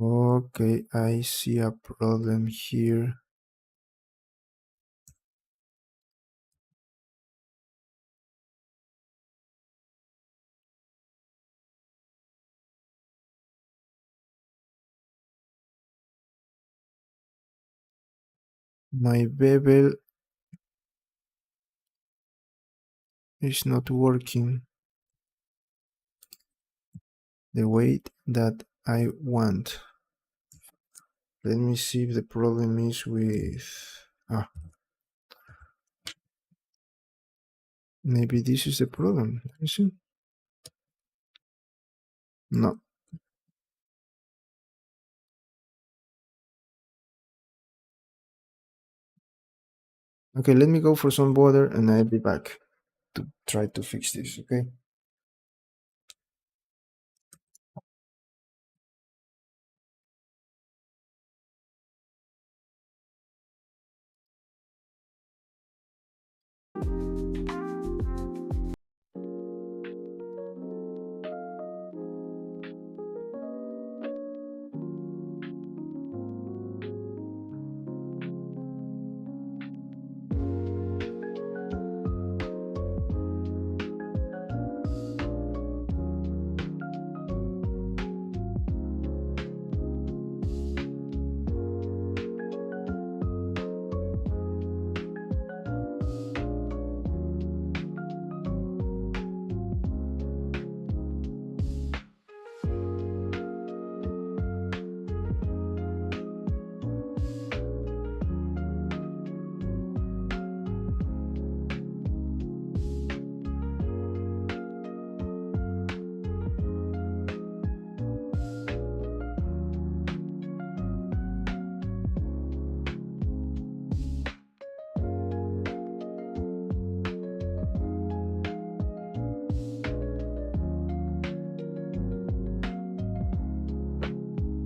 Okay, I see a problem here. My bevel is not working the way that I want. Let me see if the problem is with... maybe this is the problem. Let me see. No. Okay, let me go for some water and I'll be back to try to fix this, okay?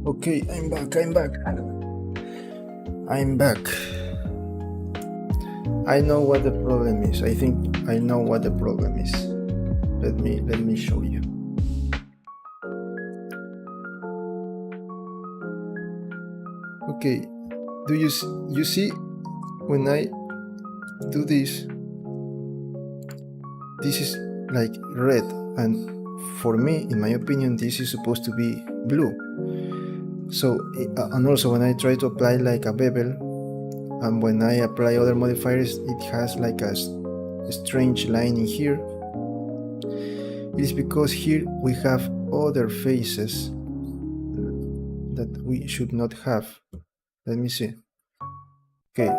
Okay, I'm back. I'm back. I know what the problem is. I think I know what the problem is. Let me show you. Okay, do you see when I do this? This is like red, and for me, in my opinion, this is supposed to be blue. So, and also when I try to apply like a bevel, and when I apply other modifiers, it has like a strange line in here. It is because here we have other faces that we should not have. Let me see. Okay,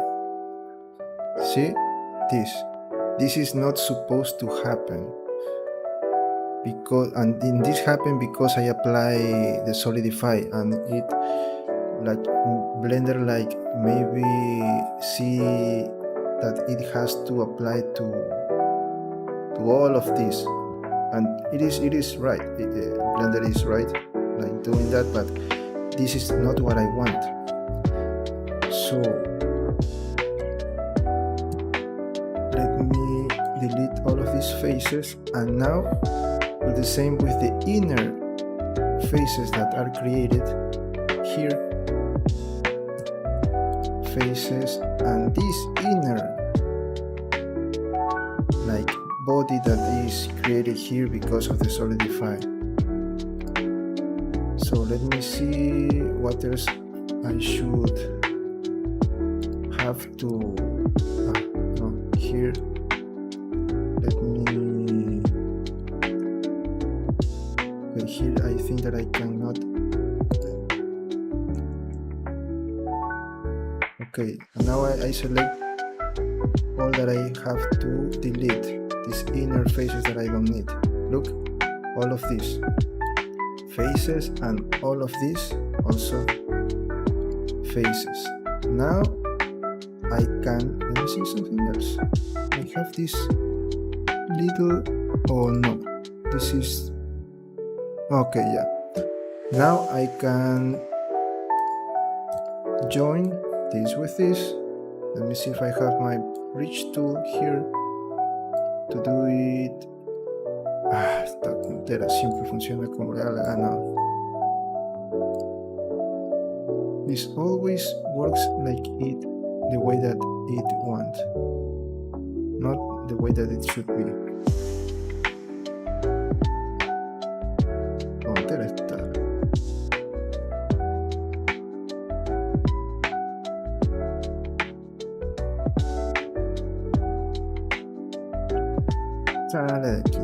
see this is not supposed to happen, because, and this happened because I apply the solidify, and it like Blender like maybe see that it has to apply to all of this, and it is right. Blender is right like doing that, but this is not what I want. So let me delete all of these faces, and now do the same with the inner faces that are created here. Faces, and this inner like body that is created here because of the solidify. So let me see what else I should have to no, here. Let me, okay, here I think that I cannot. Okay, now I select all that I have to delete, these inner faces that I don't need. Look, all of these faces and all of these also faces. Now I can, let me see something else. I have this little, oh no, this is, okay, yeah. Now I can join this with this. Let me see if I have my bridge tool here to do it. Esta tontera siempre funciona como le da la gana. This always works like it, the way that it wants, not the way that it should be. Tontera esta. Sale de aquí.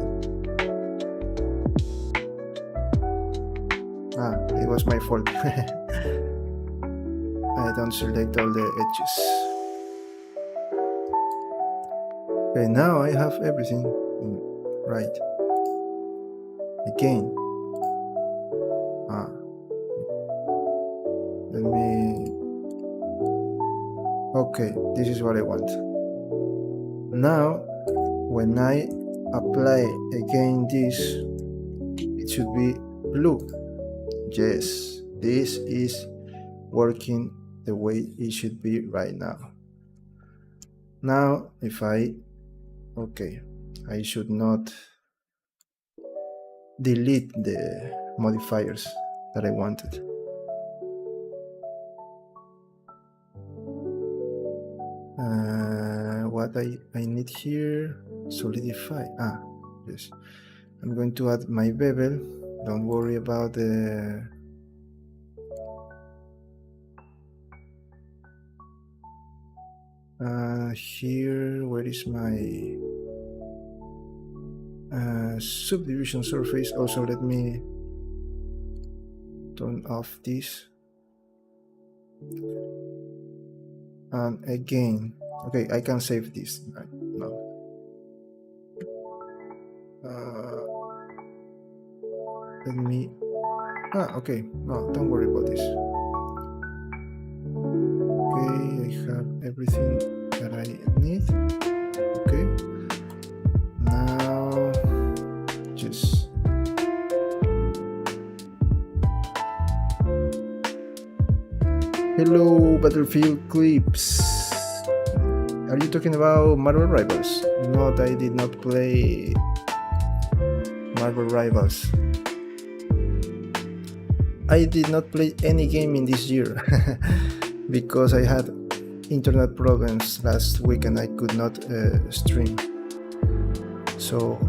It was my fault. I don't select all the edges. Okay, now I have everything right. Again. Let me. Okay, this is what I want. Now, when I apply again this, it should be blue. Yes, this is working the way it should be right now. Now if I Okay, I should not delete the modifiers that I wanted. What I need here, solidify. Yes, I'm going to add my bevel. Don't worry about the here. Where is my subdivision surface? Also, let me turn off this. And again, okay, I can save this. No. Let me. Okay. No, don't worry about this. Okay, I have everything that I need. Okay. Now, just. Hello, Battlefield Clips. Are you talking about Marvel Rivals? No, I did not play Marvel Rivals. I did not play any game in this year because I had internet problems last week and I could not stream. So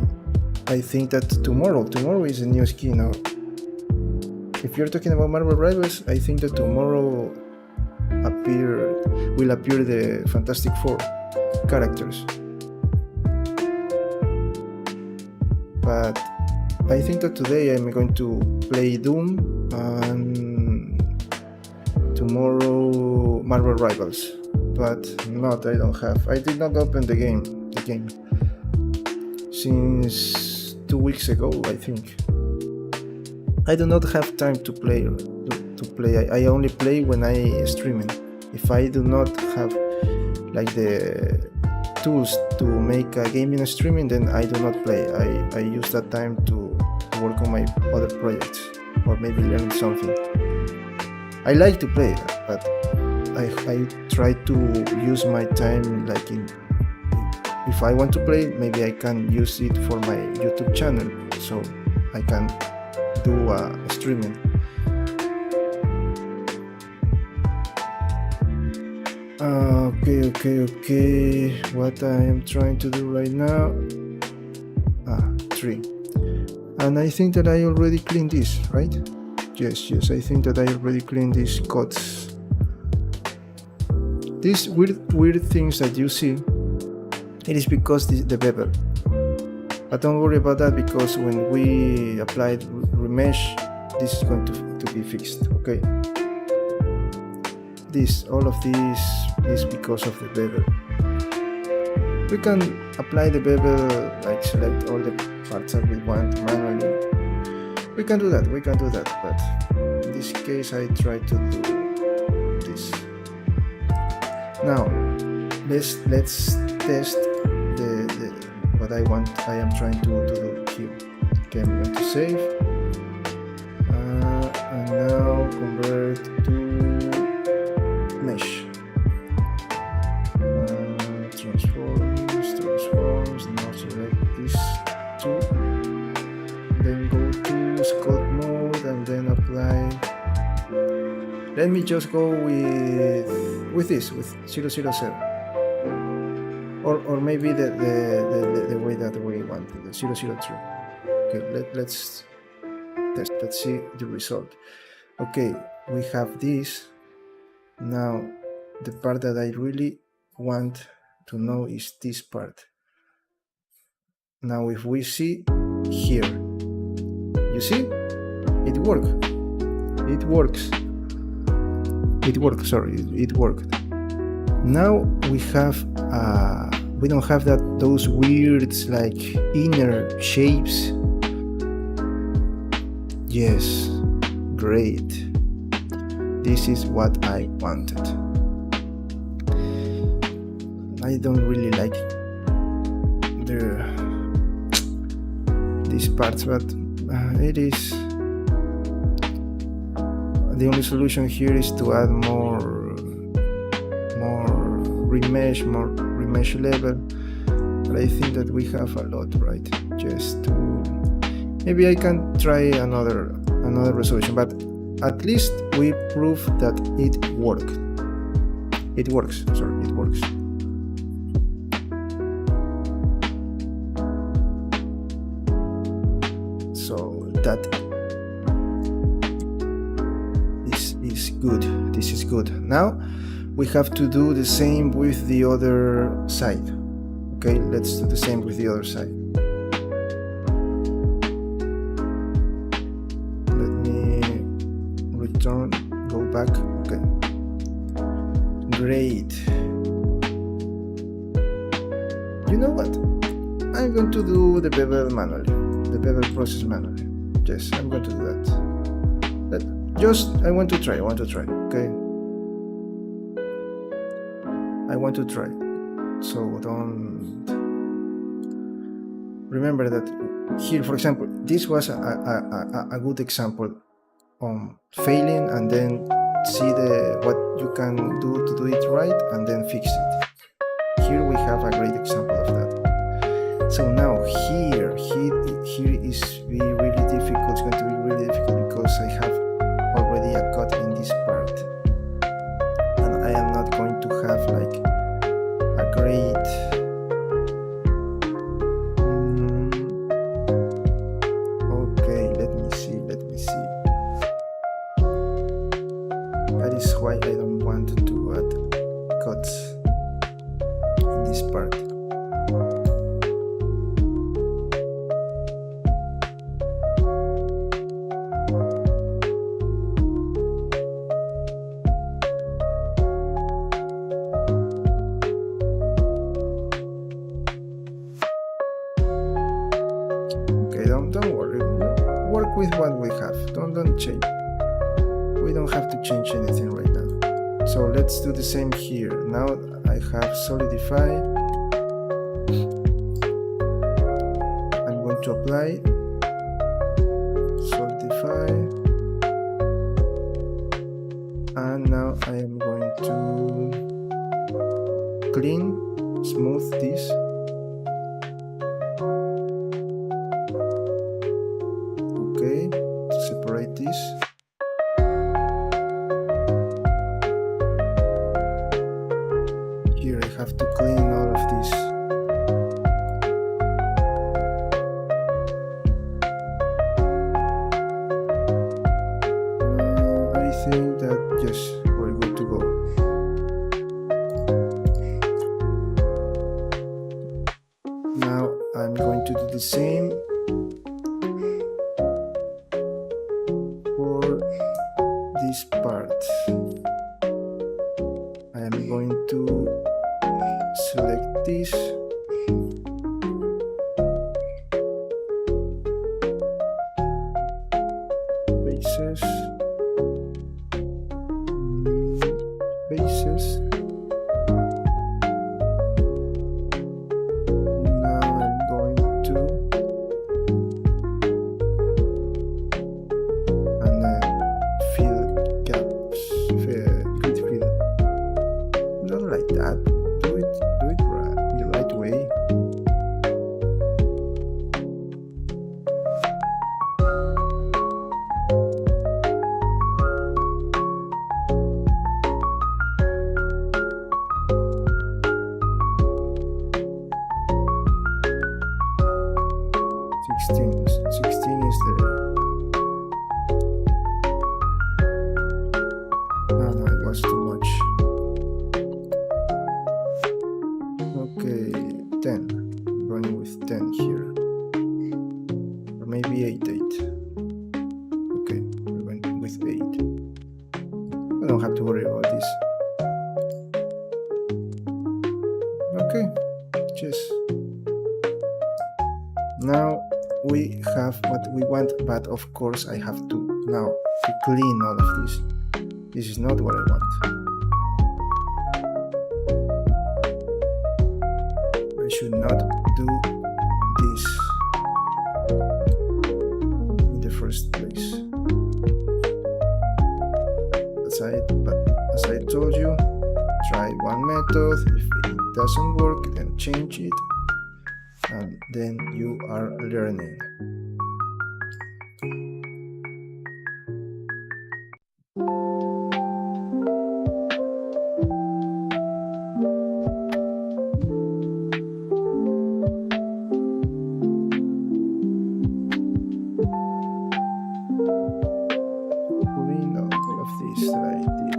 I think that tomorrow is a new skin. Now, if you're talking about Marvel Rivals, I think that tomorrow will appear the Fantastic Four characters. But I think that today I'm going to play Doom and tomorrow Marvel Rivals. But I did not open the game since 2 weeks ago, I think. I do not have time to play. I only play when I streaming. If I do not have like the tools to make a game in streaming, then I do not play. I use that time to work on my other projects or maybe learn something. I like to play, but I try to use my time like if I want to play, maybe I can use it for my YouTube channel, so I can do streaming. Okay. What I am trying to do right now? 3. And I think that I already cleaned this, right? Yes, I think that I already cleaned these codes. These weird things that you see, it is because the bevel. But don't worry about that, because when we apply remesh, this is going to be fixed, okay? All of this is because of the bevel. We can apply the bevel, like select all the parts that we want manually. We can do that, but in this case I try to do this. Now let's test what I am trying to do here. Okay, I'm going to save and now convert to mesh. Transforms, now select these two, then go to sculpt mode and then apply. Let me just go with this, with 007, or maybe the way that we want, the 003. Okay, let's test. Let's see the result. Okay, we have this. Now the part that I really want to know is this part. Now if we see here, you see, it works. Now we don't have those weird like inner shapes. Yes, great. This is what I wanted. I don't really like these parts, but it is. The only solution here is to add more remesh level. But I think that we have a lot, right? Just to, maybe I can try another resolution, but at least we prove that it works. It works. So that is good. This is good. Now we have to do the same with the other side. Okay, let's do the same with the other side. Let me return, go back. Okay, great. You know what? I'm going to do the bevel manually, the bevel process manually. Yes, I'm going to do that. I want to try. Okay, I want to try. So don't remember that here, for example, this was a good example on failing and then see what you can do to do it right and then fix it. Here we have a great example of that. So now here is really difficult. It's going to be really difficult because I have already a cut in this part, and I am not going to have like a great okay, let me see. That is why I don't want to add cuts in this part. Don't worry, work with what we have. Don't change. We don't have to change anything right now. So let's do the same here. Now I have solidified. I'm going to apply, solidify, and now I am going to clean, smooth this. Separate this. Here I have to clean all of this. I think that yes, we're good to go. Now I'm going to do the same this part. I am going to select this, bases, now I'm going to like that. Do it right, the right way. Sixteen is there. No, it was too much. Okay, 10. I'm running with 10 here. Or maybe 8. Okay, we went with 8. I don't have to worry about this. Okay, just now we have what we want, but of course I have to now to clean all of this. This is not what I want. I should not do this in the first place. But as I told you, try one method. If it doesn't work, then change it. and then you are learning. Pulling all of this that I did.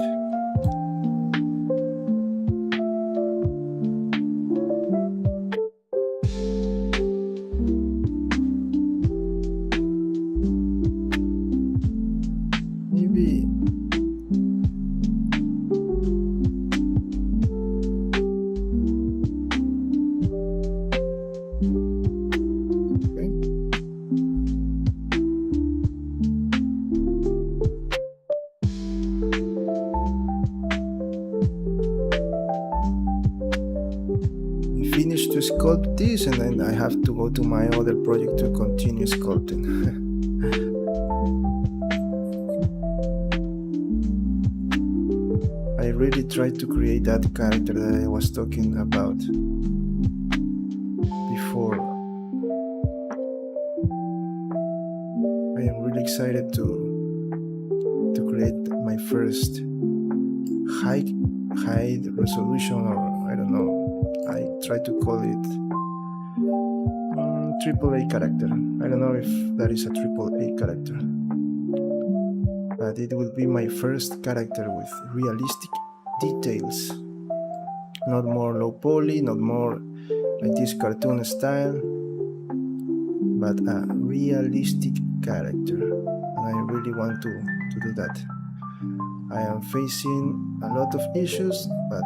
Maybe okay. I finished to sculpt this, and then I have to go to my other project to continue sculpting. I really tried to create that character that I was talking about before. I am really excited to create my first high resolution, or I don't know, I try to call it AAA character. I don't know if that is a AAA character, but it will be my first character with realistic details, not more low poly, not more like this cartoon style, but a realistic character, and I really want to do that. I am facing a lot of issues, but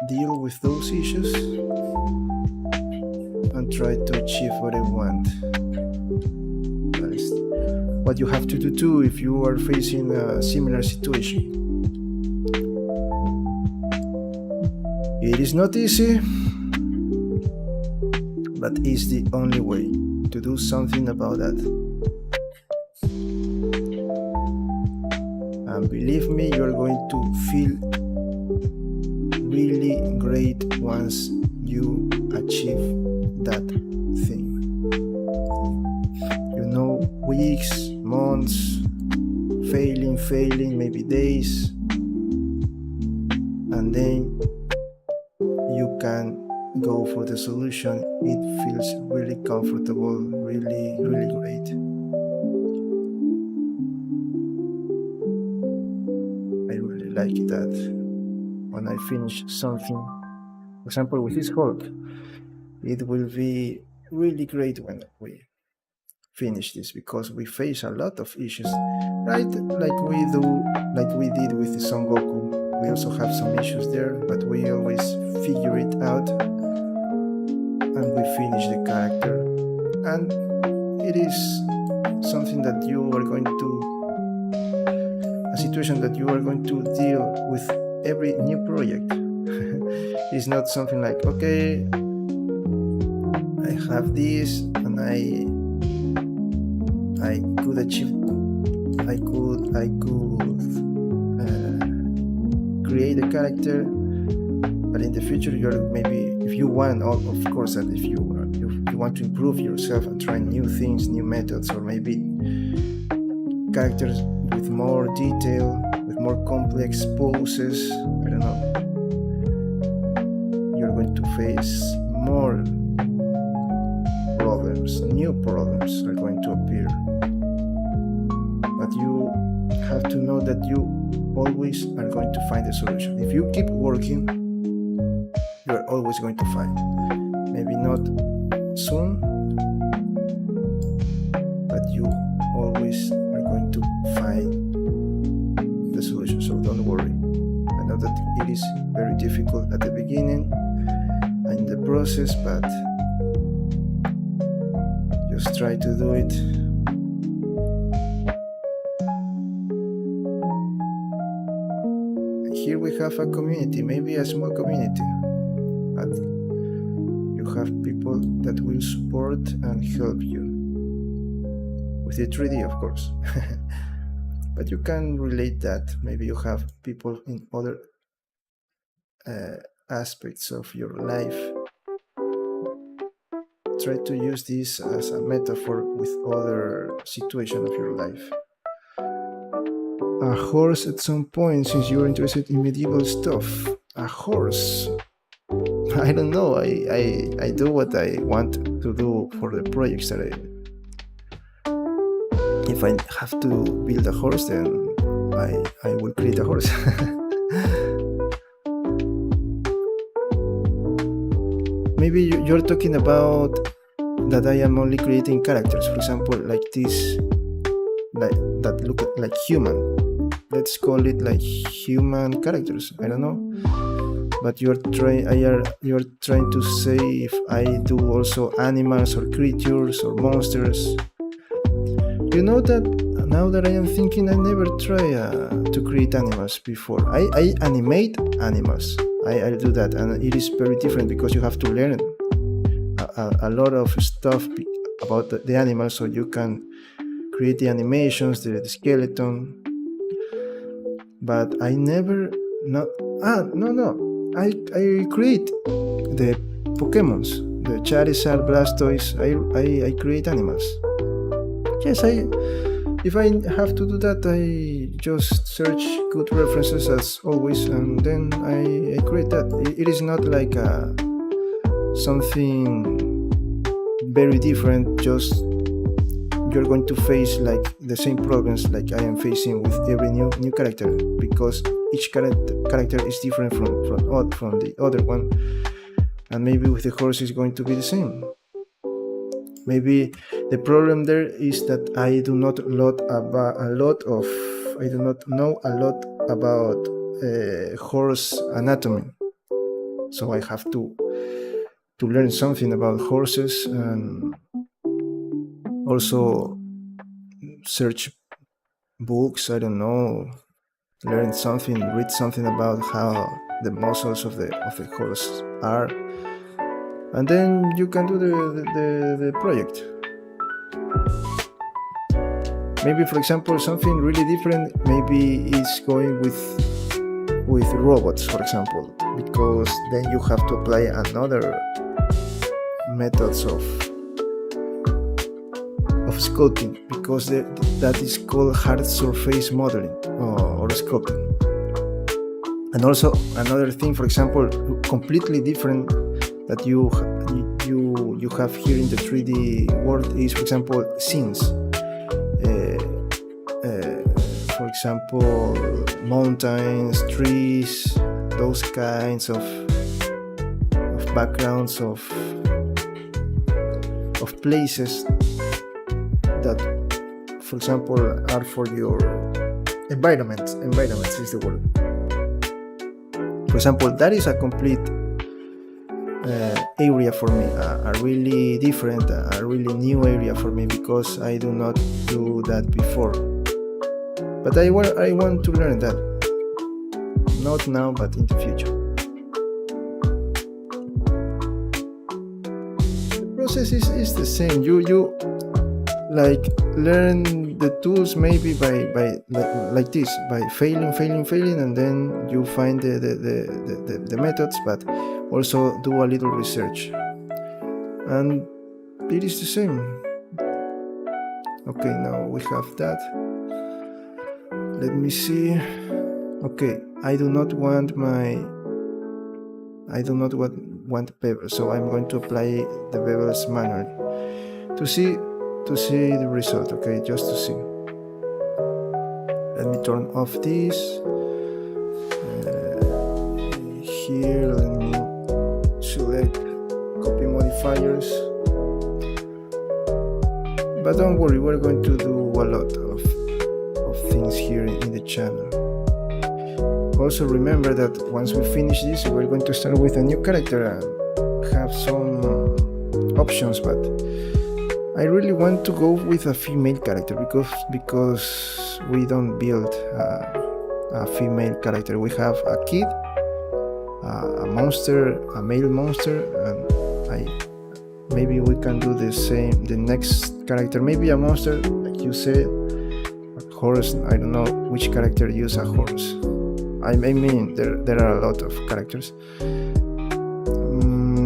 deal with those issues and try to achieve what I want. That is what you have to do too if you are facing a similar situation. It is not easy, but it's the only way to do something about that. And believe me, you're going to feel really great once you achieve that thing. You know, weeks, months, failing, maybe days, and then you can go for the solution. It feels really comfortable, really great. I really like that when I finish something. For example, with this Hulk, it will be really great when we finish this, because we face a lot of issues, right? Like we did with the Son Goku. We also have some issues there, but we always figure it out and we finish the character. And it is something that you are going to, a situation that you are going to deal with every new project. It's not something like, okay, I have this and I could achieve, I could create a character, but in the future you're maybe, if you want, of course, that if you want to improve yourself and try new things, new methods, or maybe characters with more detail, with more complex poses, I don't know, you're going to face more problems, new problems are going to appear. But you have to know that you always are going to find a solution. If you keep working, you're always going to find. Maybe not soon, but you always are going to find the solution. So don't worry. I know that it is very difficult at the beginning and in the process, but just try to do it. Here we have a community, maybe a small community, but you have people that will support and help you with the 3D, of course. But you can relate that. Maybe you have people in other aspects of your life. Try to use this as a metaphor with other situation of your life. A horse at some point, since you're interested in medieval stuff. A horse. I don't know. I do what I want to do for the projects that if I have to build a horse, then I will create a horse. Maybe you're talking about that I am only creating characters, for example, like this, like that look like human. Let's call it like human characters. I don't know. But you're trying to say if I do also animals or creatures or monsters. You know that now that I am thinking, I never try to create animals before. I animate animals. I'll do that, and it is very different because you have to learn a lot of stuff about the animals, so you can create the animations, the skeleton. But I never no. I create the Pokemons, the Charizard, Blastoise. I create animals. Yes, if I have to do that, I just search good references as always, and then I create that. It is not like something very different. Just you're going to face like the same problems like I am facing with every new character, because each character is different from the other one, and maybe with the horse is going to be the same. Maybe the problem there is that I do not know a lot about horse anatomy, so I have to learn something about horses, and also search books. I don't know, read something about how the muscles of the horse are, and then you can do the project. Maybe, for example, something really different maybe is going with robots, for example, because then you have to apply another methods of sculpting, because that is called hard surface modeling or sculpting. And also another thing, for example, completely different that you have here in the 3D world is, for example, scenes. For example, mountains, trees, those kinds of backgrounds of places that, for example, are for your environments is the word. For example, that is a complete area for me, a really different, a really new area for me, because I do not do that before. But I want to learn that, not now but in the future. The process is the same. You like learn the tools maybe by like this, by failing, and then you find the methods, but also do a little research, and it is the same. Okay, now we have that. Let me see. Okay, I do not want bevel, so I'm going to apply the bevels manually to see the result. Okay, just to see. Let me turn off this. Here, let me select copy modifiers. But don't worry, we're going to do a lot of things here in the channel. Also remember that once we finish this, we're going to start with a new character and have some options, but I really want to go with a female character because we don't build a female character. We have a kid, a monster, a male monster, and maybe we can do the same. The next character, maybe a monster, like you said, a horse. I don't know which character use a horse. I mean, there are a lot of characters.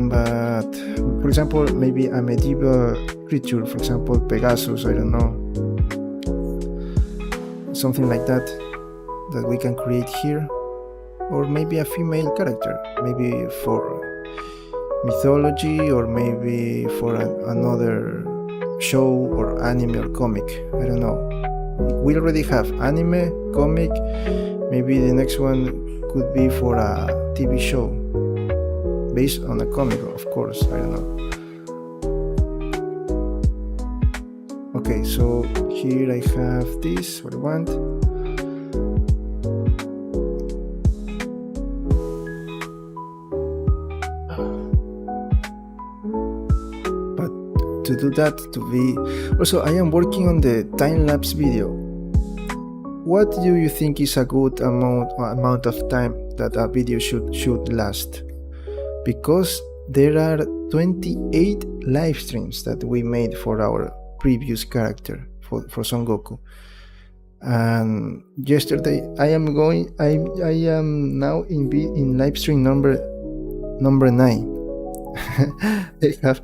But for example, maybe a medieval creature, for example, Pegasus, I don't know, something like that we can create here. Or maybe a female character, maybe for mythology, or maybe for another show or anime or comic, I don't know. We already have anime, comic, maybe the next one could be for a TV show based on a comic, of course, I don't know. Okay, so here I have this, what I want. To do that, also I am working on the time-lapse video. What do you think is a good amount of time that a video should last? Because there are 28 live streams that we made for our previous character, for Son Goku. And yesterday I am now in live stream number 9. I have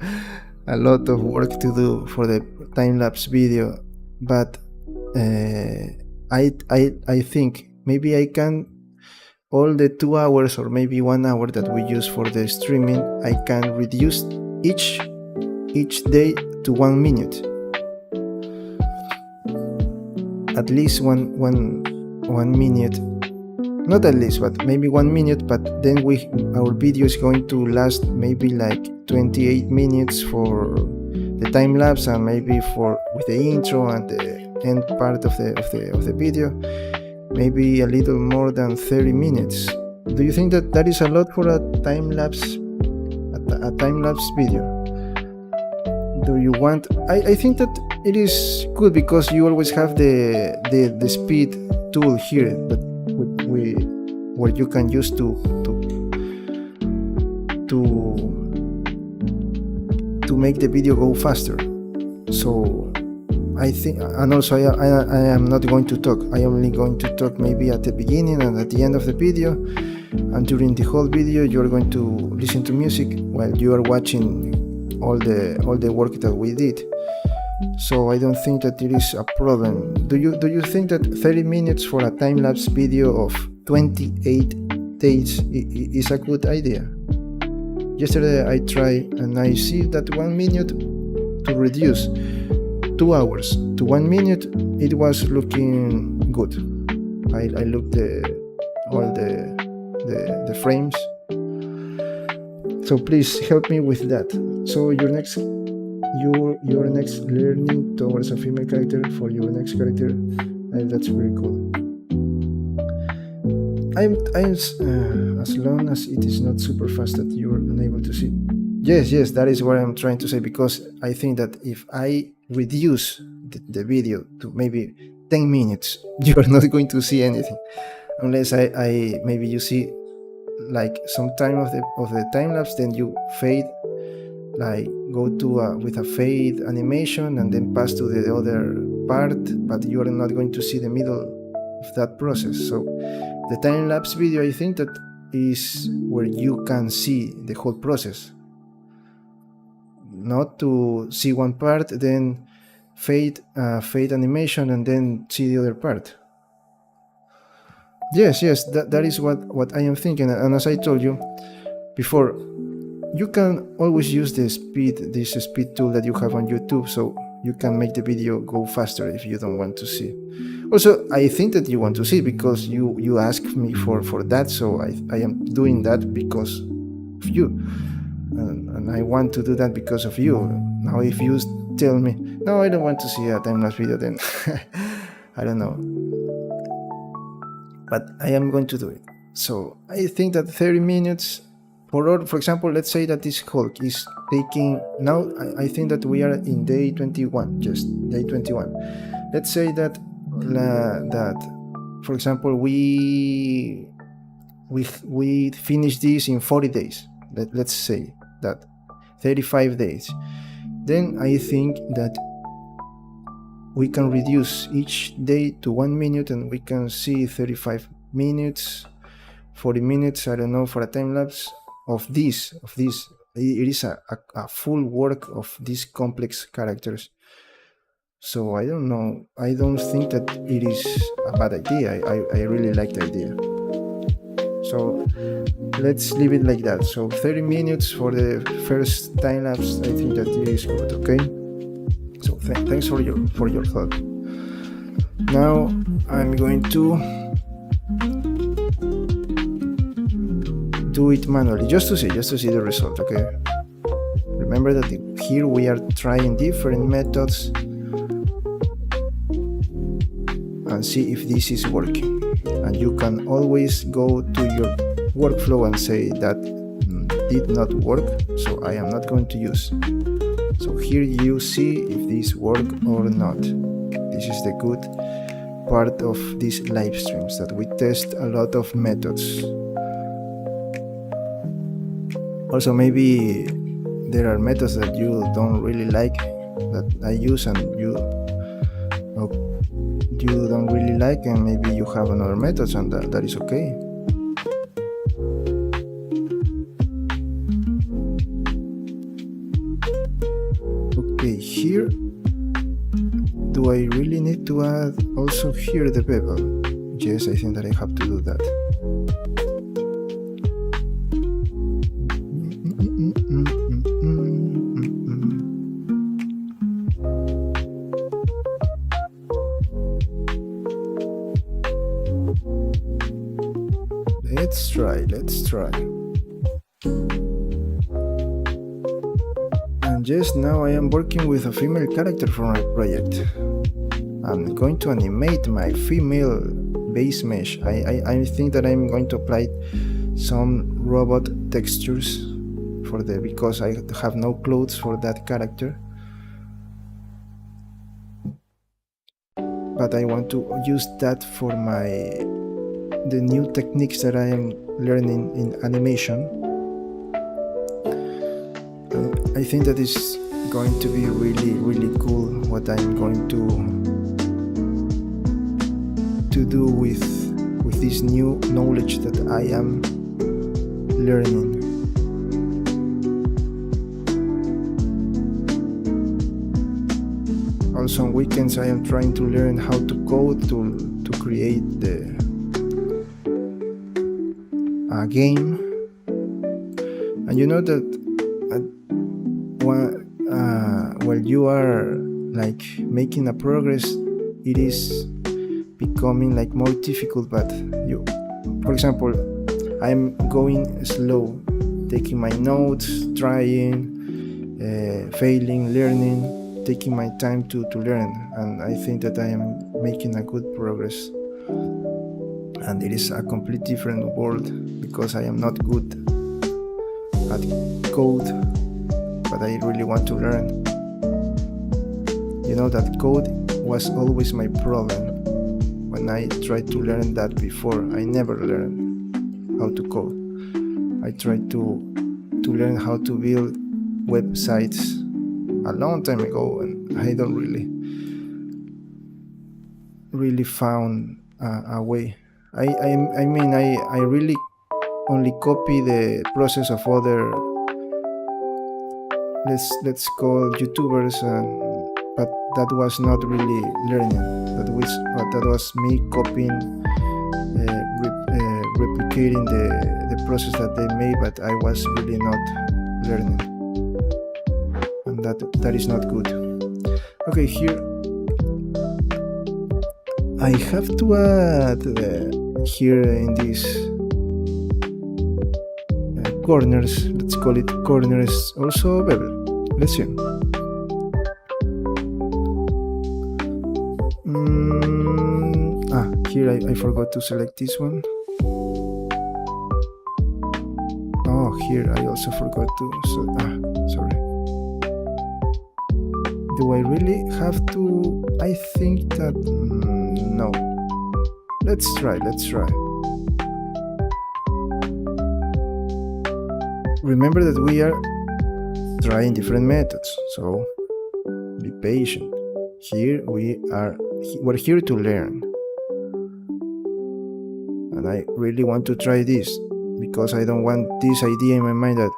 a lot of work to do for the time-lapse video, but I think maybe I can, all the 2 hours or maybe 1 hour that we use for the streaming, I can reduce each day to 1 minute, at least one minute, not at least, but maybe 1 minute. But then our video is going to last maybe like 28 minutes for the time lapse, and maybe with the intro and the end part of the video, maybe a little more than 30 minutes. Do you think that is a lot for a time lapse video? Do you want? I think that it is good, because you always have the speed tool here, but where you can use to make the video go faster. So I think, and also I am not going to talk. I am only going to talk maybe at the beginning and at the end of the video, and during the whole video you are going to listen to music while you are watching all the work that we did. So I don't think that it is a problem. Do you think that 30 minutes for a time-lapse video of 28 days is a good idea? Yesterday I tried, and I see that 1 minute to reduce 2 hours to 1 minute, it was looking good. I looked all the frames. So please help me with that. So your next learning towards a female character for your next character, that's very cool. I'm as long as it is not super fast that you're unable to see. Yes, that is what I'm trying to say, because I think that if I reduce the video to maybe 10 minutes, you are not going to see anything, unless I maybe you see like some time of the time lapse, then you fade, like go to with a fade animation and then pass to the other part, but you are not going to see the middle of that process. So the time lapse video, I think that is where you can see the whole process, not to see one part, then fade animation and then see the other part. Yes, that is what I am thinking. And as I told you before, you can always use this speed tool that you have on YouTube, so you can make the video go faster if you don't want to see. Also, I think that you want to see, because you asked me for that, so I am doing that because of you, and I want to do that because of you. Now if you tell me, no, I don't want to see a time-lapse video, then I don't know, but I am going to do it. So I think that 30 minutes, for example, let's say that this Hulk is taking, now I think that we are in day 21, just day 21. Let's say that for example, we finish this in 40 days. Let's say that 35 days. Then I think that we can reduce each day to 1 minute, and we can see 35 minutes 40 minutes, I don't know, for a time lapse of this. It is a full work of these complex characters. So I don't know. I don't think that it is a bad idea. I really like the idea. So let's leave it like that. So 30 minutes for the first time lapse. I think that it is good. Okay. So thanks for your thought. Now I'm going to do it manually just to see the result. Okay. Remember that here we are trying different methods and see if this is working. And you can always go to your workflow and say that did not work, so I am not going to use. So here you see if this work or not. This is the good part of these live streams, that we test a lot of methods. Also, maybe there are methods that you don't really like that I use and you don't really like, and maybe you have another methods, and that is okay. Okay, here do I really need to add also here the bevel? Yes, I think that I have to do that. Let's try. And just now I am working with a female character from my project. I'm going to animate my female base mesh. I think that I'm going to apply some robot textures because I have no clothes for that character. But I want to use that for the new techniques that I am learning in animation. I think that is going to be really cool what I'm going to do with this new knowledge that I am learning. Also on weekends I am trying to learn how to code to create a game. And you know that while you are like making a progress, it is becoming like more difficult. But for example, I'm going slow, taking my notes, trying, failing, learning, taking my time to learn, and I think that I am making a good progress. And it is a complete different world because I am not good at code, but I really want to learn. You know that code was always my problem. When I tried to learn that before, I never learned how to code. I tried to learn how to build websites a long time ago, and I don't really found a way. I mean I really only copy the process of other, let's call YouTubers, but that was not really learning. That was me copying, replicating the process that they made, but I was really not learning, and that is not good. Okay, here I have to add here in these corners, let's call it corners, also bevel. Let's see. Here I forgot to select this one. Oh, here I also forgot to sorry. Do I really have to? I think that no. Let's try. Remember that we are trying different methods, so be patient. Here we're here to learn. and I really want to try this, because I don't want this idea in my mind that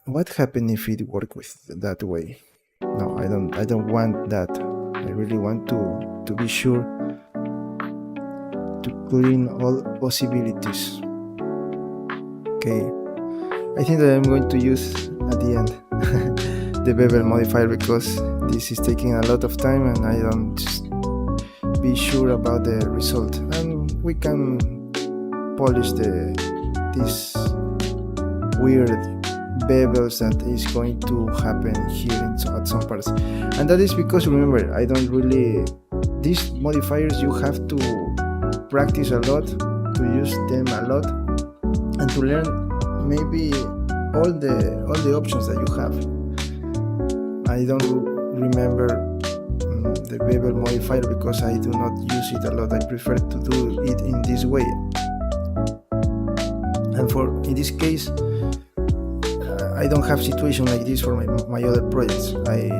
what happened if it worked with that way. No, I don't want that. I really want to be sure to clean all possibilities. Okay, I think that I'm going to use at the end the bevel modifier, because this is taking a lot of time and I don't be sure about the result, and we can polish this weird bevels that is going to happen here at some parts. And that is because, remember, I don't really, these modifiers you have to practice a lot, to use them a lot, and to learn maybe all the options that you have. I don't remember the bevel modifier because I do not use it a lot. I prefer to do it in this way. And in this case, I don't have situation like this for my other projects. I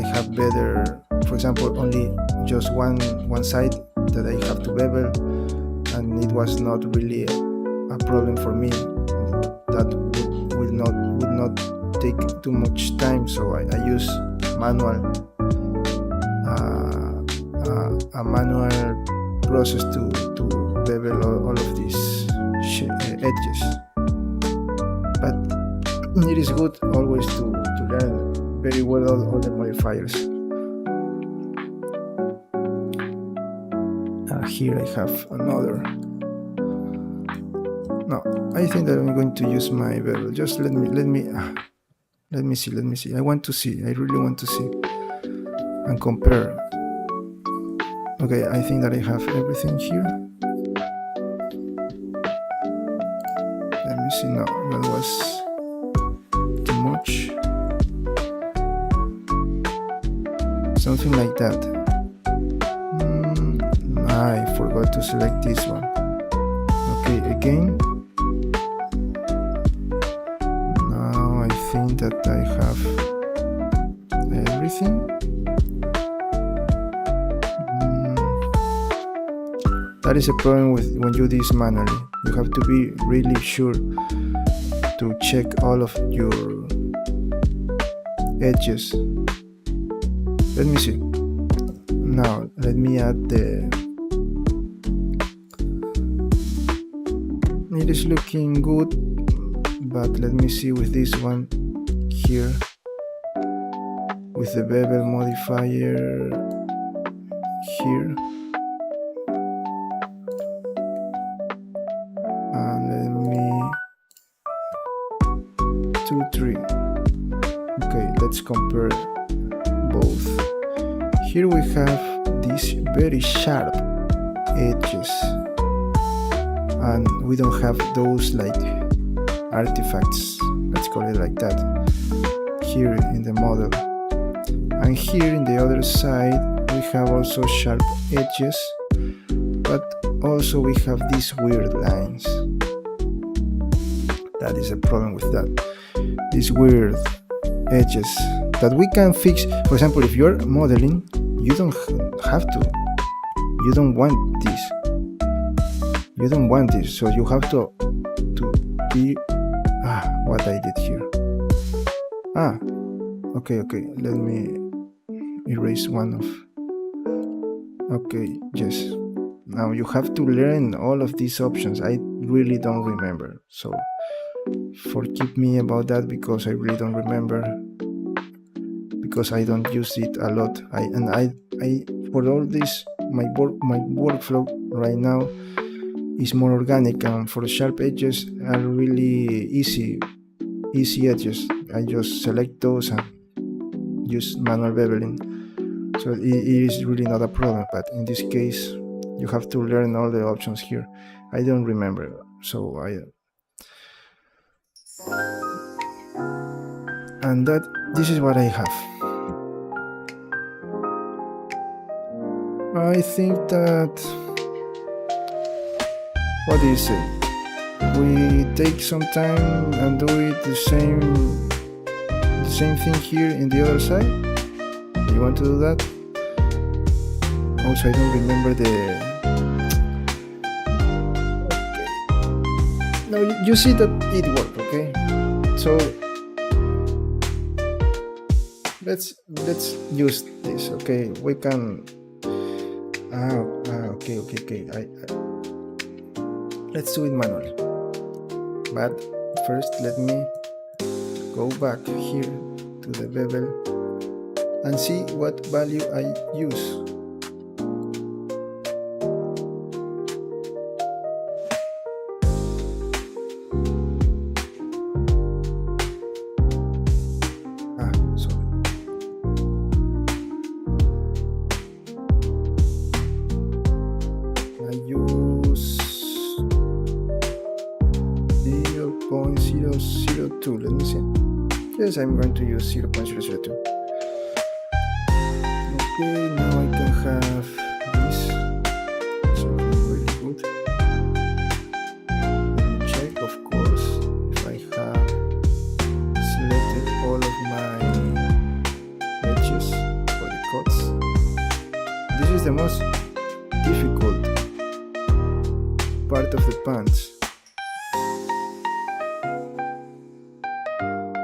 have better, for example, only just one side that I have to bevel, and it was not really a problem for me. That would not take too much time, so I use a manual process to bevel all of these edges. But it is good always to learn very well all the modifiers. Here I have another. No, I think that I'm going to use my bevel. Just let me see. I want to see. I really want to see and compare. Okay, I think that I have everything here. Let me see. No, that was too much. Something like that. I forgot to select this one. Okay, again. Now I think that I have everything. That is a problem with when you do this manually. You have to be really sure to check all of your edges. Let me see. Now let me add it is looking good, but let me see with this one here, with the bevel modifier here. Let me 2, 3. Okay, let's compare both. Here we have these very sharp edges, and we don't have those like artifacts, let's call it like that, here in the model. And here in the other side we have also sharp edges, but also we have these weird lines. That is a problem with that, these weird edges that we can fix. For example, if you're modeling, you don't have to, you don't want this, so you have to be what I did here. Okay, let me erase one of. Okay, yes, now you have to learn all of these options. I really don't remember, so forgive me about that, because I really don't remember, because I don't use it a lot. I for all this, my workflow right now is more organic, and for sharp edges are really easy edges. I just select those and use manual beveling, so it is really not a problem. But in this case, you have to learn all the options here. I don't remember, so and this is what I have. I think that, what do you say? We take some time and do it the same thing here in the other side. You want to do that? Also, I don't remember Now you see that it worked, okay? So let's use this, okay? We can okay. Let's do it manually. But first, let me go back here to the bevel and see what value I use. I use 0.002. Let me see. Yes, I'm going to use 0.002. Okay, now I can have this. Something really good. Let me check, of course, if I have selected all of my edges for the cuts. This is the most difficult part of the pants.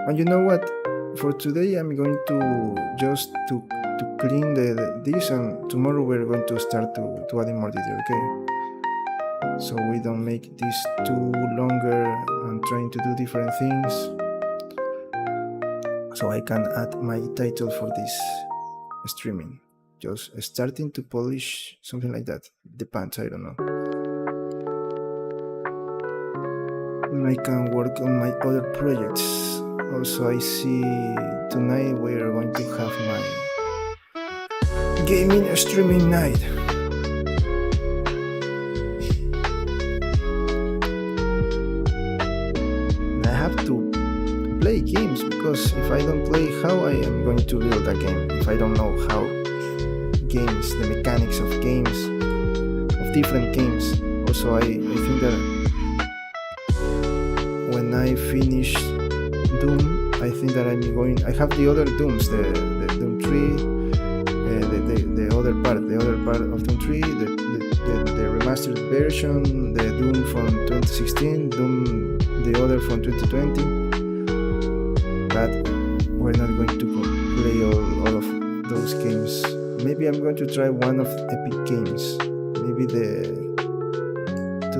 And you know what? For today I'm going to just to clean this, and tomorrow we're going to start to add more detail, okay? So we don't make this too longer and trying to do different things. So I can add my title for this streaming. Just starting to polish, something like that. The pants, I don't know. And I can work on my other projects. Also, I see tonight we're going to have my gaming streaming night. And I have to play games, because if I don't play, how I am going to build a game? If I don't know how games, the mechanics of games, of different games. Also, I think that when I finish Doom, I think that I have the other Dooms, the Doom 3, the other part of Doom 3, the remastered version, the Doom from 2016, Doom the other from 2020. But we're not going to play all of those games. Maybe I'm going to try one of Epic Games, maybe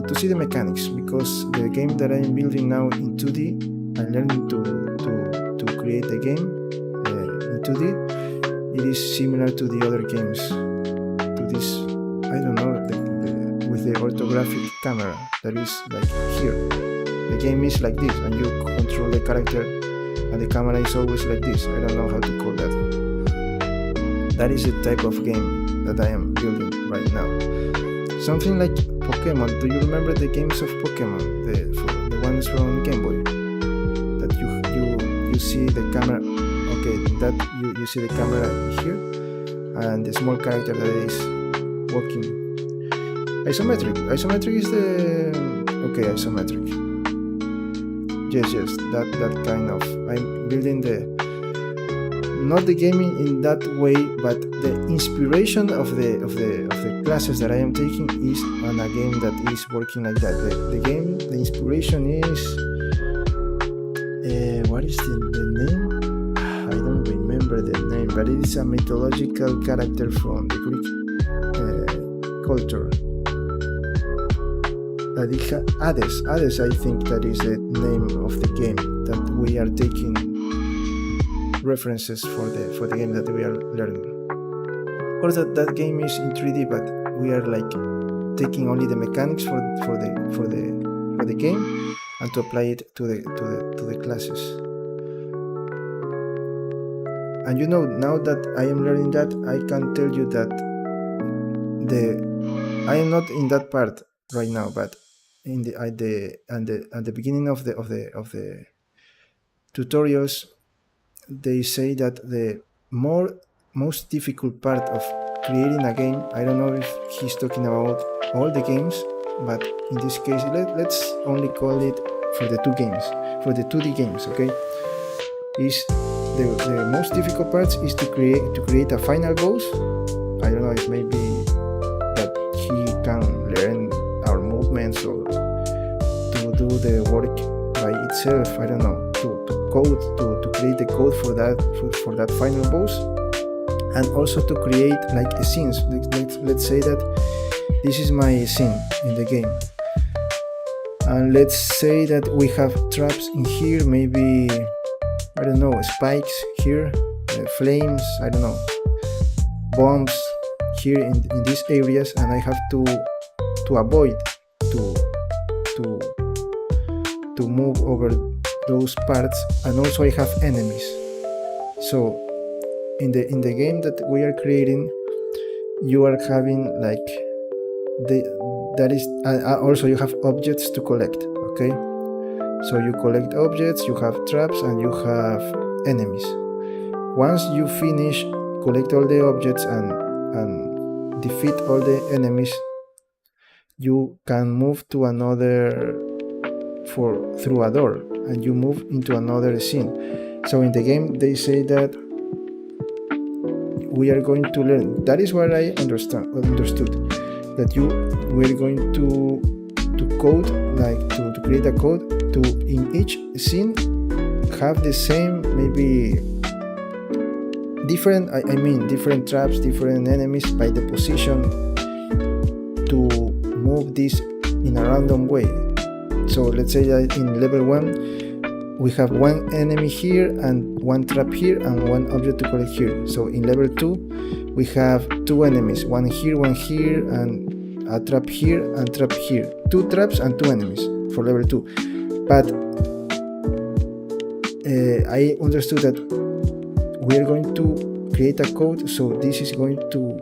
to see the mechanics, because the game that I'm building now in 2D, I'm learning to create the game in 2D. It is similar to the other games, to this, I don't know, with the orthographic camera that is like here. The game is like this, and you control the character, and the camera is always like this. I don't know how to call that. That is the type of game that I am building right now. Something like Pokemon. Do you remember the games of Pokemon? The ones from Game Boy? That you see the camera. Okay, that you see the camera here, and the small character that is walking. Isometric. Isometric is the isometric. Yes, that kind of. I'm building not the gaming in that way, but the inspiration of the classes that I am taking is on a game that is working like that. The inspiration is what is the name? I don't remember the name, but it is a mythological character from the Greek culture. Hades, I think that is the name of the game that we are taking references for the game that we are learning. Of course, that game is in 3D, but we are like taking only the mechanics for the game and to apply it to the classes. And you know, now that I am learning that, I can tell you that I am not in that part right now, but at the beginning of the tutorials, they say that the most difficult part of creating a game, I don't know if he's talking about all the games, but in this case, let's only call it for the 2D games, okay? Is the most difficult part is to create a final boss. I don't know if maybe that he can learn our movements or to do the work by itself. I don't know, to code, to create the code for that final boss, and also to create like a scenes. Let's say that this is my scene in the game, and let's say that we have traps in here, maybe, I don't know, spikes here, flames, I don't know, bombs here in these areas, and I have to avoid to move over those parts, and also I have enemies. So in the game that we are creating, you are having like also you have objects to collect. Okay, so you collect objects, you have traps, and you have enemies. Once you finish collect all the objects and defeat all the enemies, you can move to another through a door, and you move into another scene. So in the game they say that we are going to learn, that is what I understood, that we're going to code, like to create a code to in each scene have the same, maybe different, I mean different traps, different enemies by the position, to move this in a random way. So let's say that in level 1 we have one enemy here and one trap here and one object to collect here. So in level 2 we have two enemies, one here, and a trap here and trap here. Two traps and two enemies for level 2. But I understood that we are going to create a code, so this is going to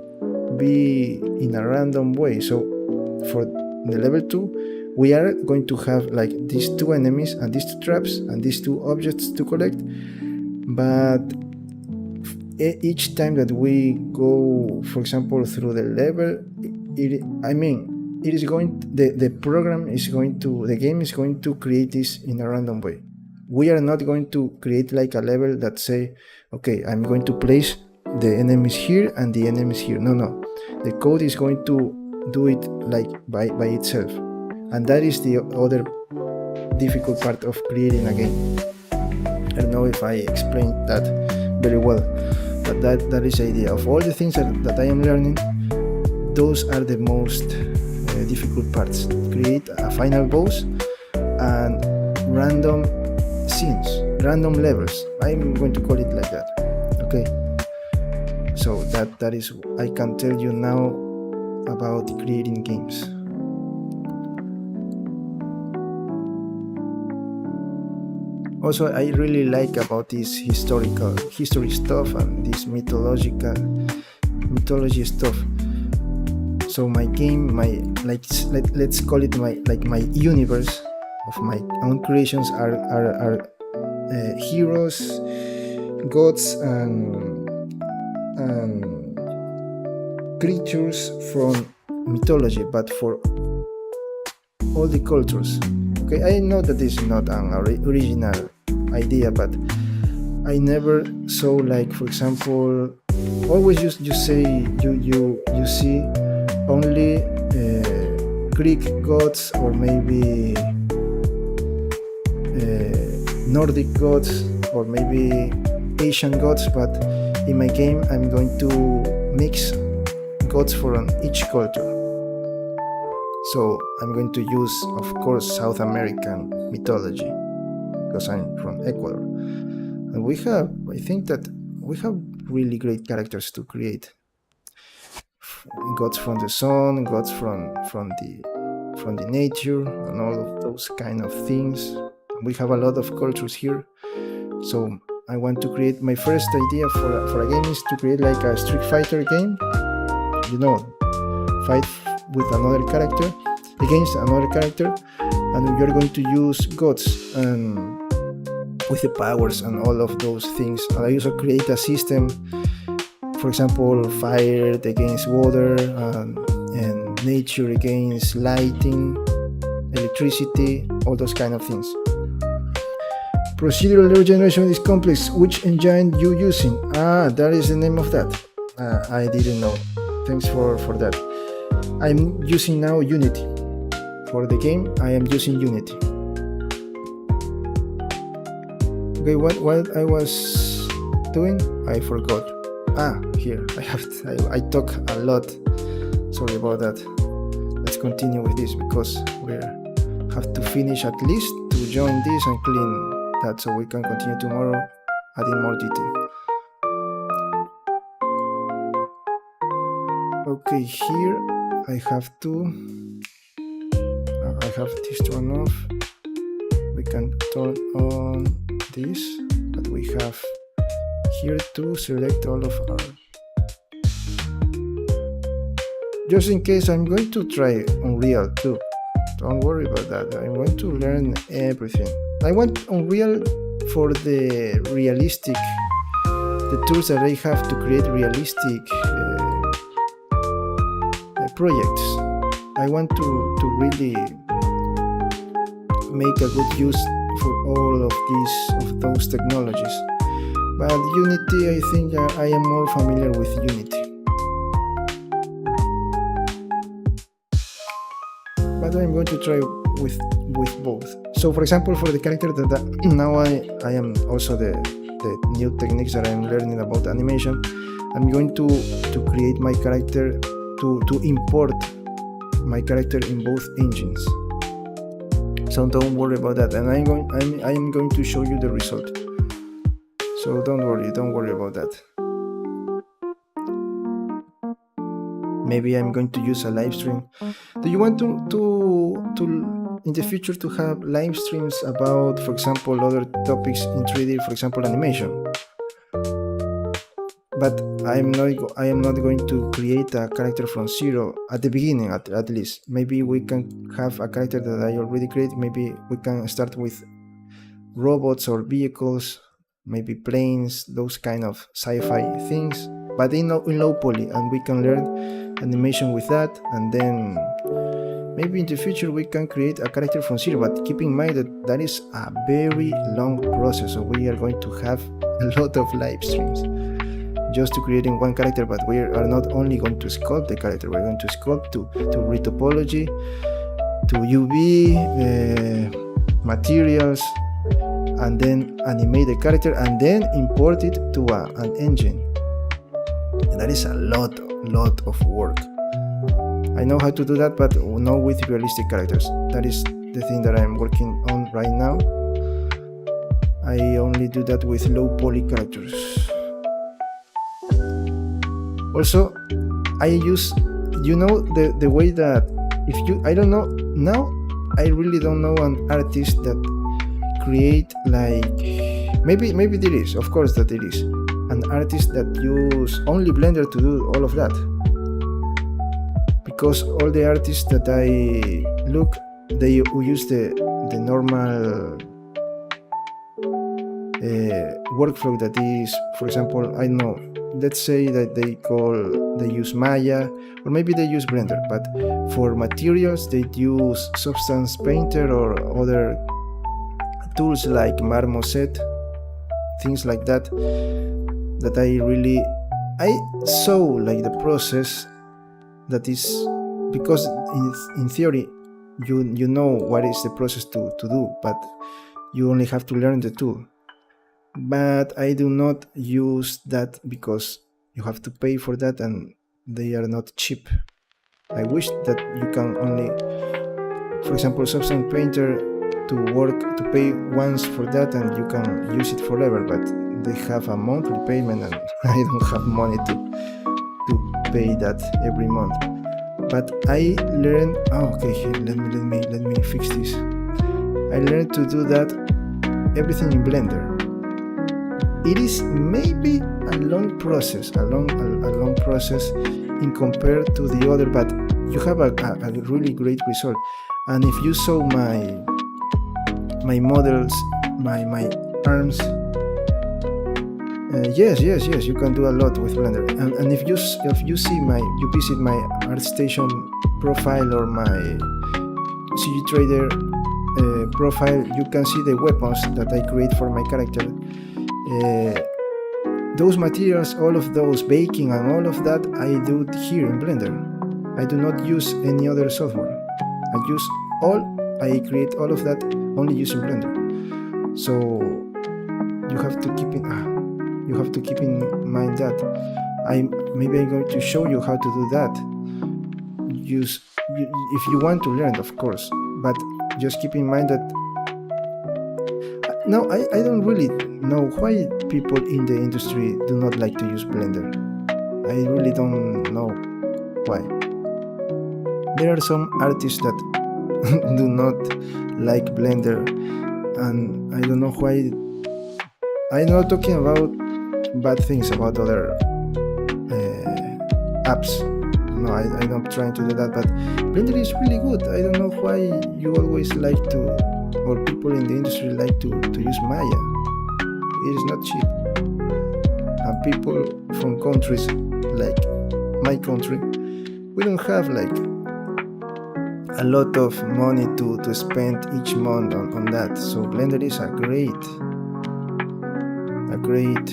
be in a random way. So for the level 2 we are going to have like these two enemies and these two traps and these two objects to collect, but each time that we go, for example, through the level, the game is going to create this in a random way. We are not going to create like a level that say, okay, I'm going to place the enemies here and the enemies here. No, the code is going to do it like by itself. And that is the other difficult part of creating a game. I don't know if I explained that very well, but that is the idea. Of all the things that I am learning, those are the most difficult parts. Create a final boss and random scenes, random levels. I'm going to call it like that. Okay. So that is, I can tell you now about creating games. Also, I really like about this history stuff and this mythology stuff. So my game, let's call it my universe of my own creations are heroes, gods, and creatures from mythology, but for all the cultures. Okay, I know that this is not an original idea, but I never saw, like, for example, always you say you see only Greek gods or maybe Nordic gods or maybe Asian gods, but in my game I'm going to mix gods from each culture. So I'm going to use, of course, South American mythology because I'm from Ecuador, and I think that we have really great characters to create. Gods from the sun, gods from the nature, and all of those kind of things. We have a lot of cultures here, so I want to create. My first idea for a game is to create like a Street Fighter game. Fight with another character against another character, and you're going to use gods and with the powers and all of those things. And I also create a system, for example, fire against water, and nature against lighting, electricity, all those kind of things. Procedural regeneration is complex. Which engine you using? That is the name of that. I didn't know. Thanks for that. I'm using now Unity. For the game, I am using Unity. Okay, what I was doing, I forgot. Here I talk a lot. Sorry about that. Let's continue with this because we have to finish at least to join this and clean that so we can continue tomorrow adding more detail. Okay, here I have this turned off. We can turn on this, but we have here to select all of our. Just in case, I'm going to try Unreal too. Don't worry about that. I'm going to learn everything. I want Unreal for the realistic, the tools that I have to create realistic projects. I want to really make a good use for all of those technologies. But Unity, I think I am more familiar with Unity. But I'm going to try with both. So for example, for the character that now I am also the new techniques that I'm learning about animation, I'm going to create my character, to import my character in both engines. So don't worry about that, and I am going to show you the result. So don't worry about that. Maybe I'm going to use a live stream. Do you want to in the future to have live streams about, for example, other topics in 3D, for example, animation? But I am not going to create a character from zero at the beginning, at least. Maybe we can have a character that I already created. Maybe we can start with robots or vehicles, maybe planes, those kind of sci-fi things, but in low poly, and we can learn animation with that, and then maybe in the future we can create a character from zero. But keep in mind that is a very long process, so we are going to have a lot of live streams just to creating one character. But we are not only going to sculpt the character, we're going to sculpt to retopology, to UV materials, and then animate the character, and then import it to an engine. And that is a lot of work. I know how to do that, but not with realistic characters. That is the thing that I'm working on right now. I only do that with low poly characters. Also, I use, the way that I don't know, now I really don't know an artist that create like, maybe there is, of course that there is, an artist that use only Blender to do all of that. Because all the artists that I look, they use the normal workflow that is, for example, I know, let's say that they use Maya, or maybe they use Blender, but for materials they use Substance Painter or other tools like Marmoset, things like that I saw like the process that is, because in theory you know what is the process to do, but you only have to learn the tool. But I do not use that because you have to pay for that and they are not cheap. I wish that you can only, for example, Substance Painter to pay once for that and you can use it forever, but they have a monthly payment and I don't have money to pay that every month. But I learned, let me fix this. I learned to do that everything in Blender. It is maybe a long process, in compared to the other, but you have a really great result. And if you saw my models, my arms, yes, you can do a lot with Blender. And if you see you visit my ArtStation profile or my CG Trader profile, you can see the weapons that I create for my character. Those materials, all of those baking and all of that, I do it here in Blender. I do not use any other software. I create all of that only using Blender. So you have to keep in you have to keep in mind that maybe I'm going to show you how to do that. Use if you want to learn, of course, but just keep in mind that now I don't really know why people in the industry do not like to use Blender. I really don't know why. There are some artists that do not like Blender, and I don't know why. I'm not talking about bad things about other apps. No, I'm not trying to do that, but Blender is really good. I don't know why you always like to, or people in the industry like to use Maya. It is not cheap. And people from countries like my country, we don't have like a lot of money to spend each month on that. So Blender is a great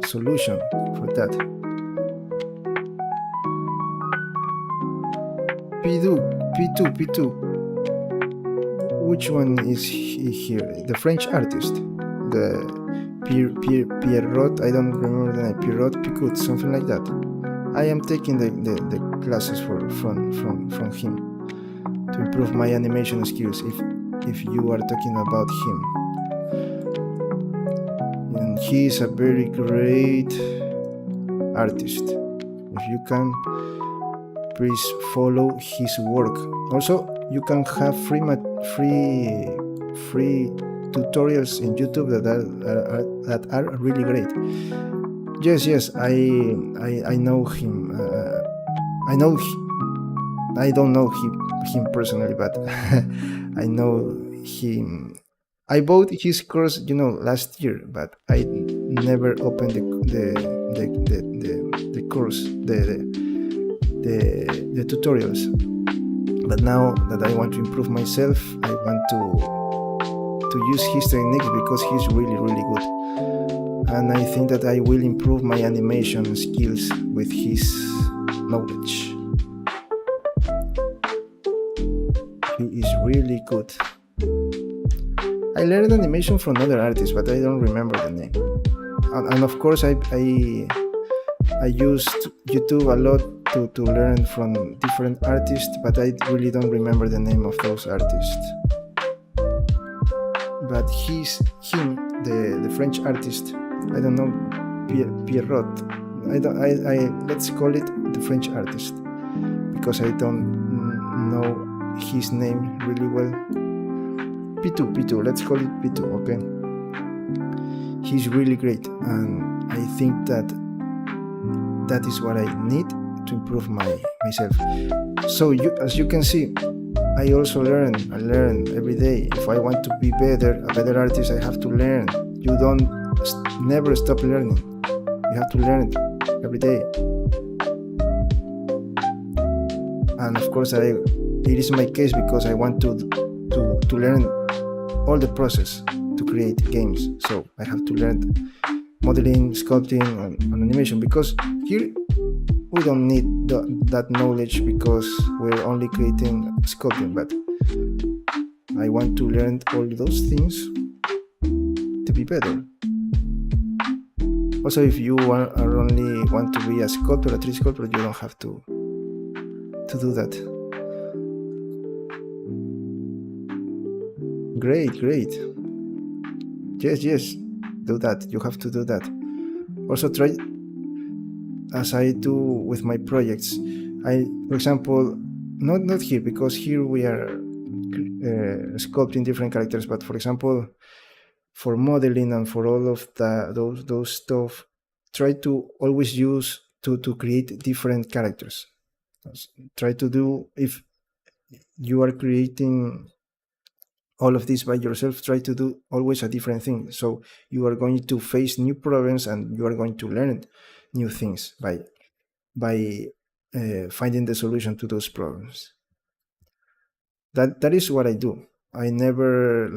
solution for that. P2. Which one is here? The French artist, the Pierrot. I don't remember the name. Pierrot Picut, something like that. I am taking the classes from him to improve my animation skills. If you are talking about him, and he is a very great artist. If you can, please follow his work. Also, you can have free tutorials in YouTube that are really great. Yes, I know him. I don't know him personally, but I know him. I bought his course, last year, but I never opened the course, the tutorials. But now that I want to improve myself, I want to use his techniques because he's really, really good. And I think that I will improve my animation skills with his knowledge. He is really good. I learned animation from other artists, but I don't remember the name. And of course, I used YouTube a lot to learn from different artists, but I really don't remember the name of those artists. But the French artist, I don't know, Pierrot. Let's call it the French artist because I don't know his name really well. P2, let's call it P2, okay? He's really great, and I think that is what I need to improve myself. So as you can see, I also learn every day. If I want to be a better artist, I have to learn. You don't never stop learning. You have to learn every day. And of course, it is my case because I want to learn all the process to create games. So I have to learn modeling, sculpting, and animation, because here we don't need that knowledge because we're only creating sculpting, but I want to learn all those things to be better. Also, if you are only want to be a sculptor, a 3D sculptor, you don't have to do that. Great. Yes, do that. You have to do that. Also try, as I do with my projects. For example, not here, because here we are sculpting different characters, but for example, for modeling and for all of those stuff, try to always use to create different characters. Try to do, if you are creating all of this by yourself, try to do always a different thing. So you are going to face new problems and you are going to learn new things by finding the solution to those problems. That is what I do. I never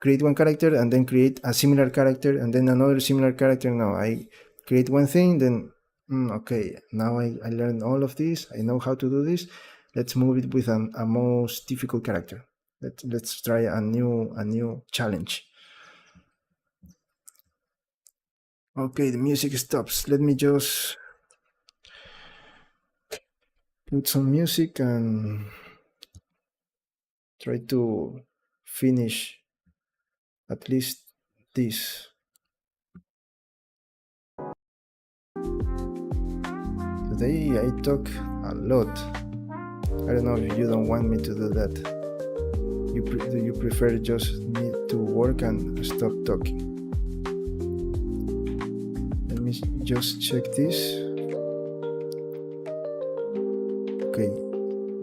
create one character and then create a similar character and then another similar character. No, I create one thing, then okay, now I learned all of this. I know how to do this. Let's move it with a most difficult character. Let's try a new challenge. Okay, the music stops. Let me just put some music and try to finish at least this. Today I talk a lot. I don't know if you don't want me to do that. Do you prefer just me to work and stop talking? Let me just check this. Okay,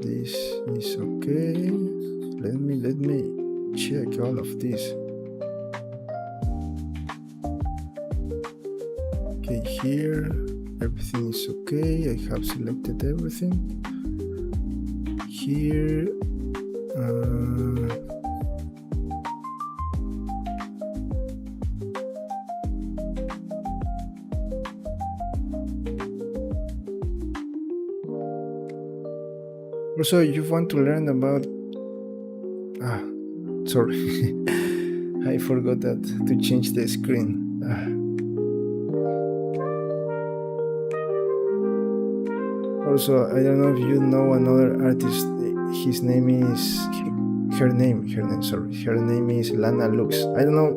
this is okay. Let me check all of this. Okay, here everything is okay. I have selected everything. Here also, you want to learn about sorry. I forgot that to change the screen. Also, I don't know if you know another artist. Her name is Lana Lux. I don't know,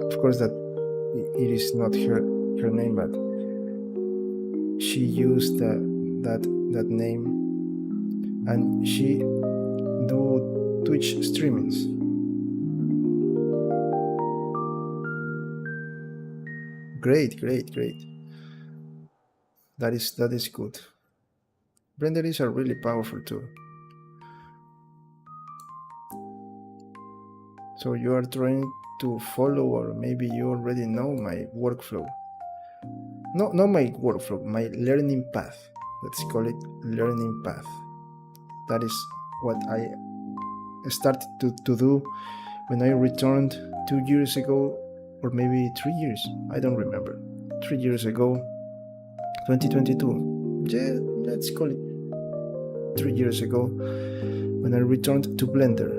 of course, that it is not her name, but she used that name, and she do Twitch streamings. Great. That is good. Blender is a really powerful tool. So you are trying to follow, or maybe you already know my workflow. No, not my workflow, my learning path. Let's call it learning path. That is what I started to do when I returned 2 years ago, or maybe 3 years. I don't remember. 3 years ago, 2022. Yeah, let's call it 3 years ago, when I returned to Blender.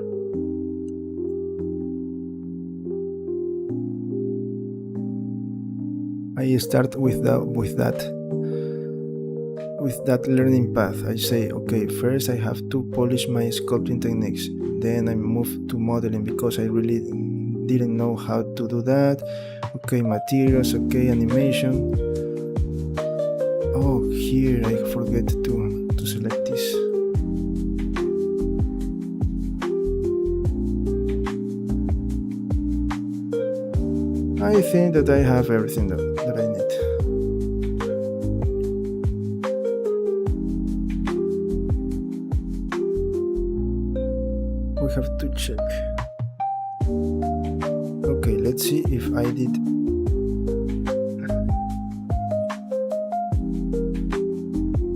I start with that learning path. I say, okay, first I have to polish my sculpting techniques. Then I move to modeling because I really didn't know how to do that. Okay, materials, okay, animation. Oh, here I forget to select this. I think that I have everything that I need. We have to check. Okay, let's see if I did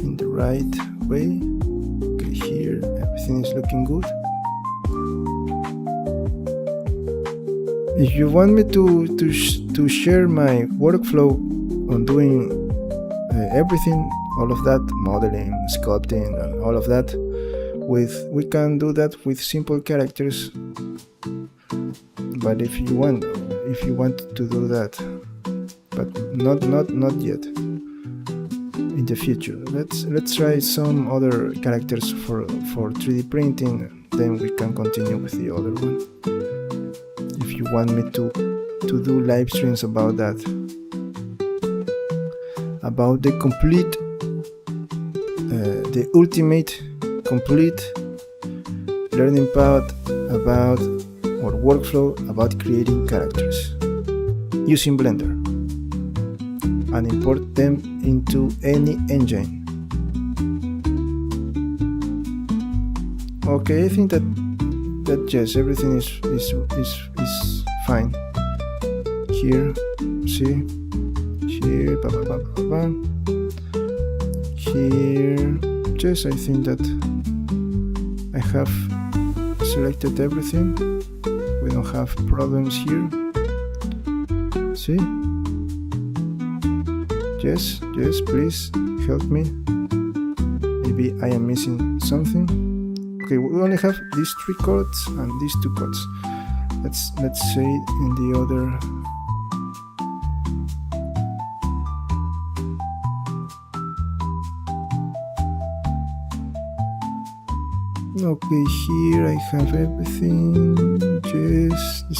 in the right way. Okay, here everything is looking good. If you want me to share my workflow on doing everything, all of that, modeling, sculpting, and all of that, we can do that with simple characters. But if you want to do that, but not yet. In the future, let's try some other characters for 3D printing. Then we can continue with the other one. If you want me to do live streams about that, about the complete, the ultimate complete learning path about, or workflow about creating characters using Blender and import them into any engine. Okay, I think that yes, everything is fine. Here, see, here, here. Yes, I think that I have selected everything. We don't have problems here. See? Yes, please help me. Maybe I am missing something. Okay, we only have these 3 chords and these 2 chords. Let's say in the other. Okay, here I have everything, just the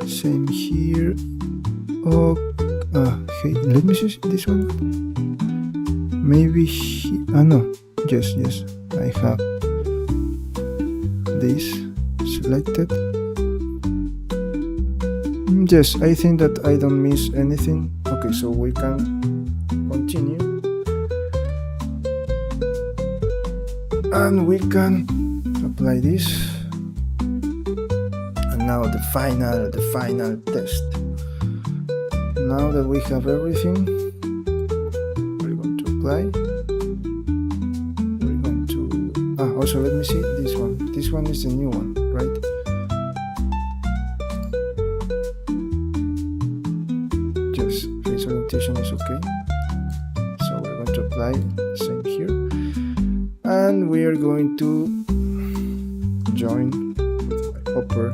same here. Oh, hey, let me see this one. Maybe no, yes, I have this selected. Yes, I think that I don't miss anything. Okay, so we can continue and we can apply this. And now the final test. Now that we have everything, we're going to apply. We're going to also let me see this one. This one is the new one, right? Just face orientation is okay. So we're going to apply same here, and we are going to join upper.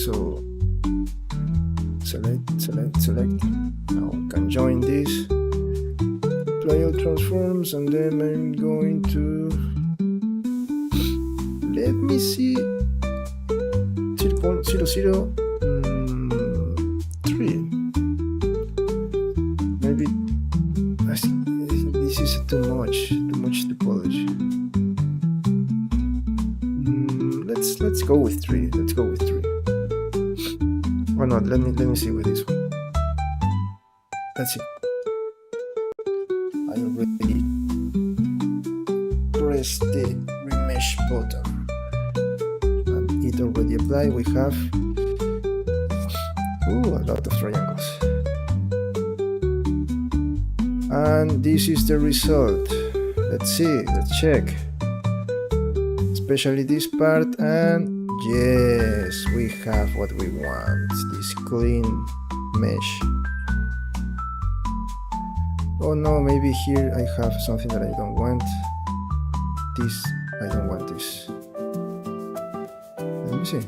So select. Now I can join this, apply all transforms, and then I'm going to, let me see, 0.003. Maybe I think this is too much topology. Let's go with 3. Or not, let me see with this one. Let's see. I already pressed the remesh button and it already applied. We have a lot of triangles, and this is the result. Let's see, let's check, especially this part, and yes, we have what we want, this clean mesh. Oh no, maybe here I have something that I don't want. I don't want this. Let me see.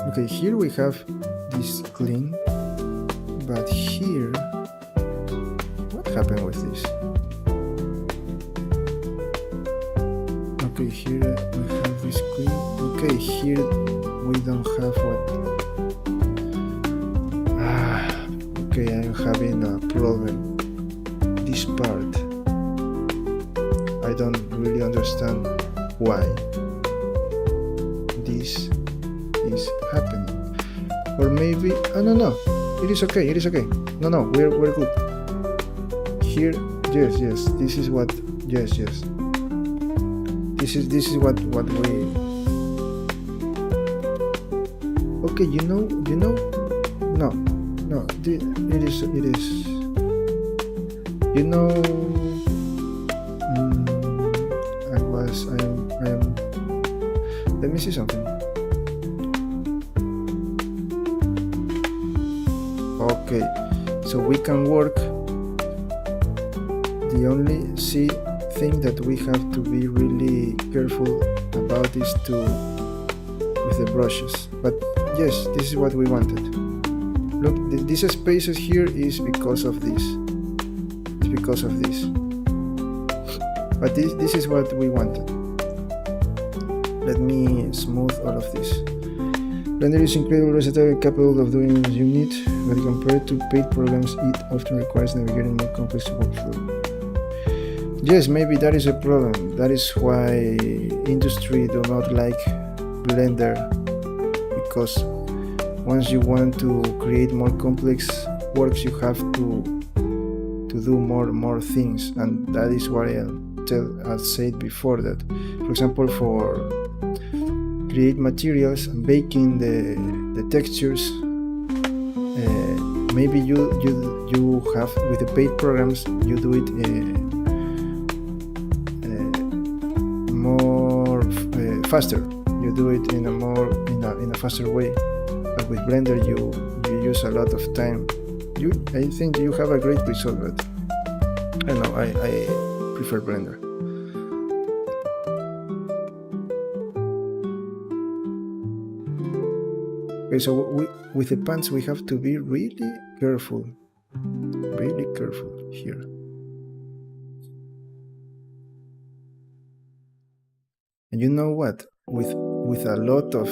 Okay, here we have this clean, but here, what happened with this? Okay, here we have this clean. Okay, here we don't have what. Okay, I'm having a problem. This part, I don't really understand why this is happening. Or maybe, no, it is okay. No, we're good. Here, yes, this is what, yes. This is what we. Okay, you know. No. It is. You know. I am. Let me see something. Okay, so we can work. The only thing that we have to be really careful about is with the brushes. But yes, this is what we wanted. Look, these spaces here is because of this. It's because of this. But this is what we wanted. Let me smooth all of this. Blender is incredibly versatile and capable of doing what you need, but compared to paid programs, it often requires navigating more complex workflow. Yes, maybe that is a problem. That is why industry do not like Blender, because once you want to create more complex works, you have to do more things, and that is what I said before, that for example, for create materials and baking the textures, maybe you have, with the paid programs, you do it more faster. You do it in a faster way. But with Blender, you use a lot of time. I think you have a great result, but don't know, I prefer Blender. Okay, so with the pants we have to be really careful here. And you know what? With a lot of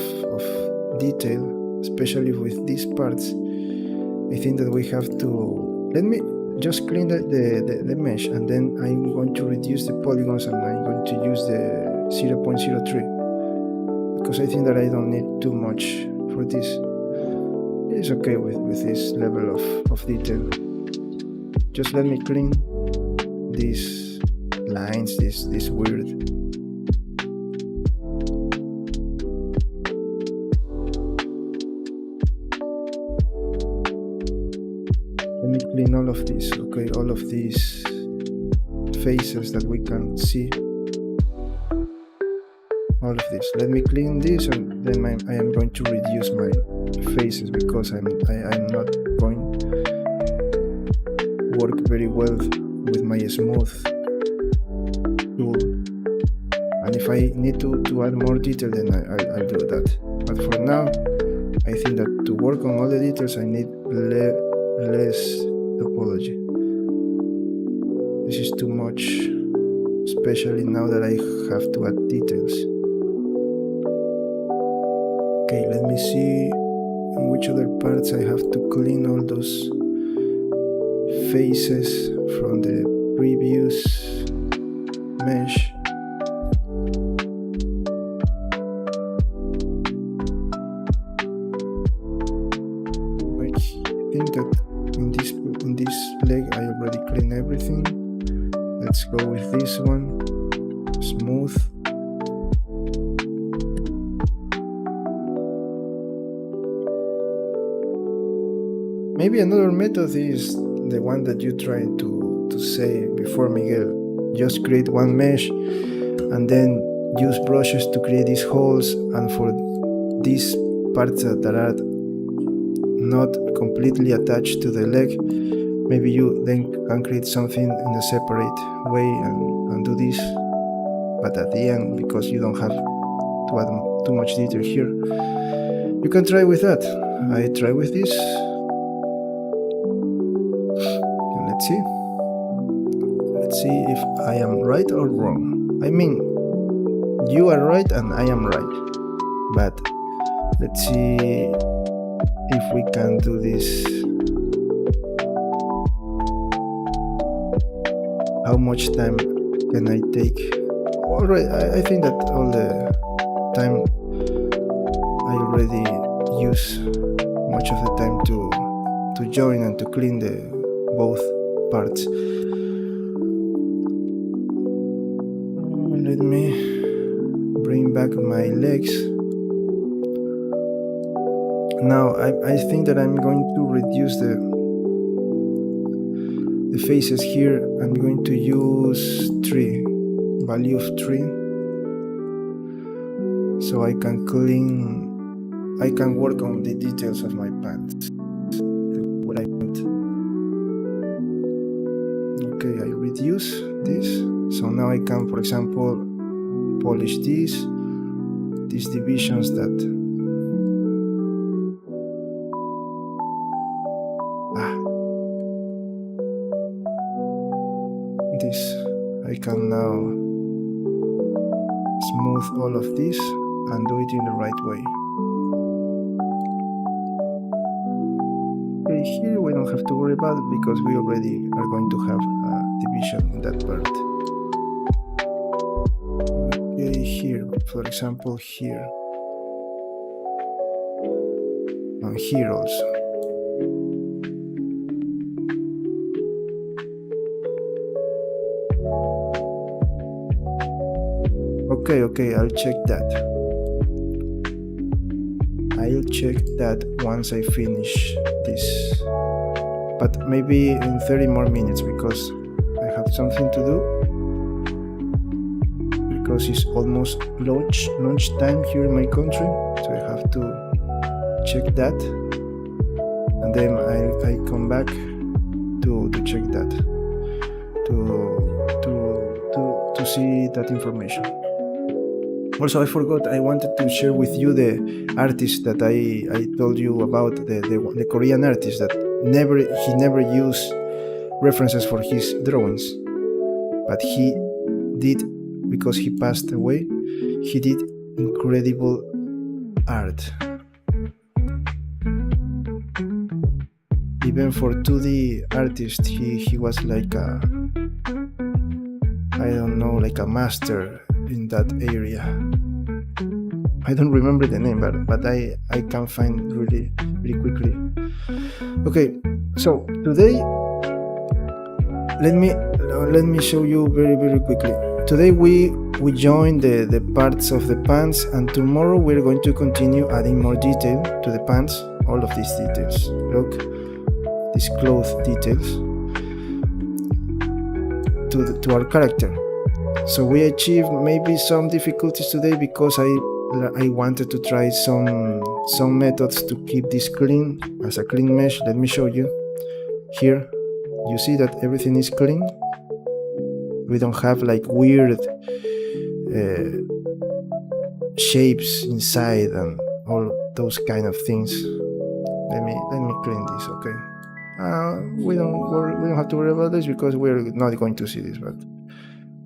detail, especially with these parts, I think that we have to... Let me just clean the mesh, and then I'm going to reduce the polygons, and I'm going to use the 0.03, because I think that I don't need too much for this. It's okay with this level of detail. Just let me clean these lines, this weird. Let me clean all of this, okay, all of these faces that we can see. All of this. Let me clean this, and then I am going to reduce my faces, because I'm not going to work very well with my smooth tool. And if I need to add more detail, then I'll do that. But for now, I think that to work on all the details, I need less topology. This is too much, especially now that I have to add details. Okay, let me see in which other parts I have to clean all those faces from the previous mesh. I think that in this leg I already cleaned everything. Let's go with this one, smooth. Maybe another method is the one that you tried to say before, Miguel. Just create one mesh and then use brushes to create these holes, and for these parts that are not completely attached to the leg, maybe you then can create something in a separate way and do this. But at the end, because you don't have to add too much detail here, you can try with that. I try with this. Let's see if I am right or wrong. I mean, you are right and I am right, but let's see if we can do this. How much time can I take? Alright, I think that all the time I already use much of the time to join and to clean the both parts. Let me bring back my legs. Now I think that I'm going to reduce the faces here. I'm going to use 3, value of 3, so I can work on the details of my pants. What I want. Okay, I reduce this, so now I can, for example, polish these divisions that this. I can now smooth all of this and do it in the right way. Okay, here we don't have to worry about it because we already are going to have a division in that part. Okay, here, for example, here. And here also. Okay, I'll check that. I'll check that once I finish this. But maybe in 30 more minutes because I have something to do. Because it's almost lunch time here in my country. So I have to check that. And then I come back to check that. to see that information. Also, I forgot, I wanted to share with you the artist that I told you about, the Korean artist that he never used references for his drawings, but he did, because he passed away, he did incredible art. Even for 2D artist, he was like a, I don't know, like a master in that area. I don't remember the name, but I can find really quickly. Okay, so today let me show you very quickly. Today we join the parts of the pants, and tomorrow we're going to continue adding more detail to the pants. All of these details, look, these cloth details to our character. So we achieved maybe some difficulties today because I wanted to try some methods to keep this clean, as a clean mesh. Let me show you. Here you see that everything is clean. We don't have like weird shapes inside and all those kind of things. Let me clean this, okay? We don't have to worry about this because we're not going to see this, but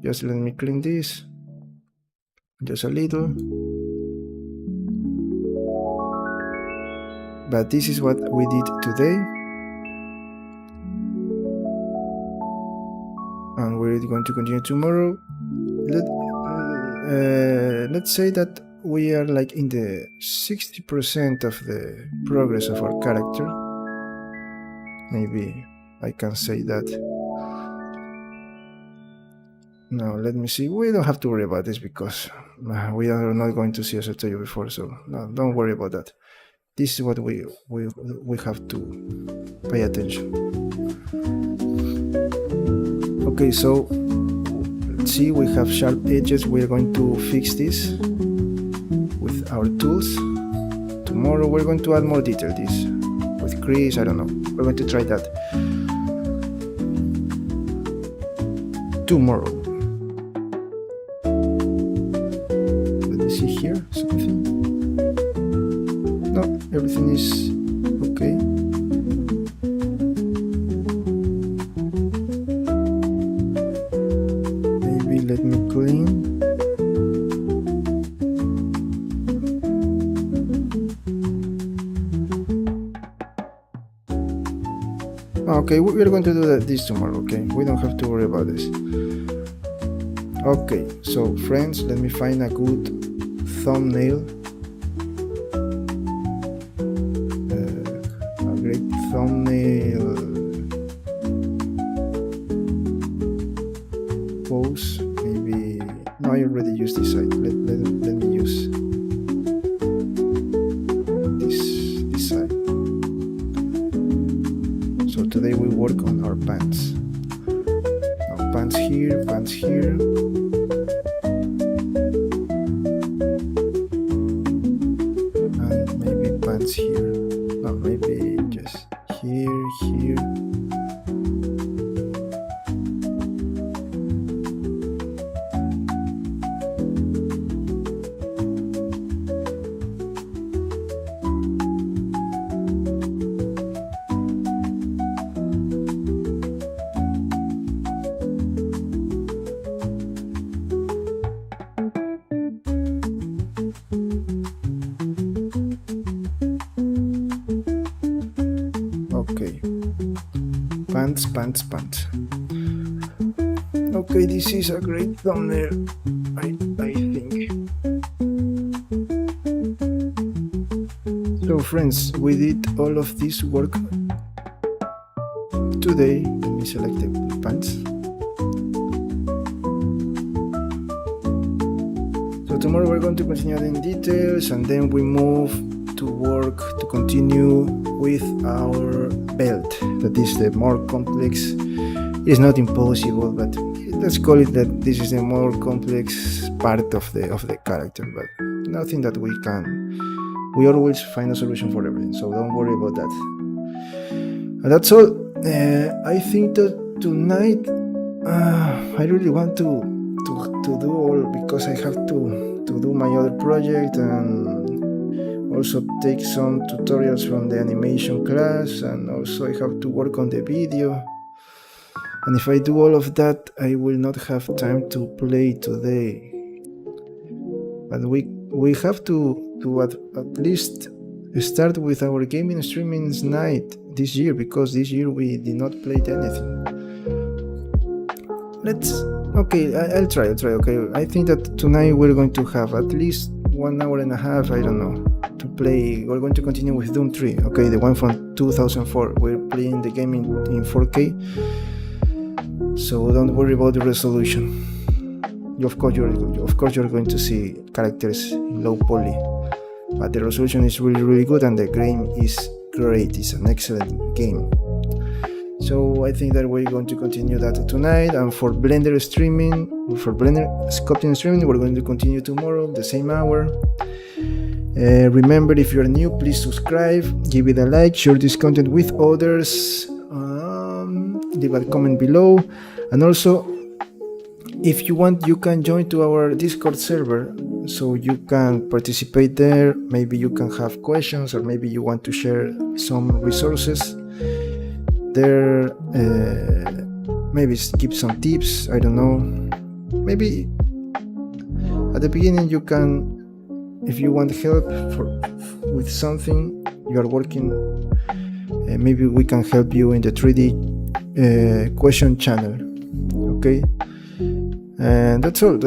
just let me clean this just a little. But this is what we did today, and we're going to continue tomorrow. Let's say that we are like in the 60% of the progress of our character. Maybe I can say that. Now let me see. We don't have to worry about this because we are not going to see, as I told you before, so no, don't worry about that. This is what we have to pay attention. Okay, so let's see, we have sharp edges. We're going to fix this with our tools. Tomorrow we're going to add more detail, this with crease, I don't know. We're going to try that tomorrow. Let me see here, something. No, everything is okay. Maybe let me clean. Okay, we're going to do this tomorrow, okay? We don't have to worry about this. Okay, so friends, let me find a good thumbnail. A great thumbnail pose. Maybe, no, I already used this side. Let me use this side. So today we work on our pants. Now pants here, and maybe pants here. No, maybe just here. Okay, pants. Okay, this is a great thumbnail, I think. So friends, we did all of this work today. Let me select the pants. So tomorrow we're going to continue in details, and then we move to work to continue with our belt. That is the more complex. It's not impossible, but let's call it that this is the more complex part of the character. But nothing that we always find a solution for everything. So don't worry about that. And that's all. I think that tonight I really want to do all, because I have to do my other project and also take some tutorials from the animation class, and also I have to work on the video. And if I do all of that, I will not have time to play today. But we have to at least start with our gaming streaming night this year, because this year we did not play anything. I'll try. Okay, I think that tonight we're going to have at least 1 hour and a half, I don't know, to play. We're going to continue with Doom 3, okay, the one from 2004. We're playing the game in 4K, so don't worry about the resolution. Of course you're going to see characters in low poly, but the resolution is really good, and the game is great. It's an excellent game. So I think that we're going to continue that tonight. And for Blender Sculpting streaming, we're going to continue tomorrow, the same hour. Remember, if you're new, please subscribe, give it a like, share this content with others, leave a comment below, and also, if you want, you can join to our Discord server, so you can participate there. Maybe you can have questions, or maybe you want to share some resources there, maybe give some tips, I don't know. Maybe at the beginning you can, if you want help with something you are working, maybe we can help you in the 3D question channel, okay? And that's all.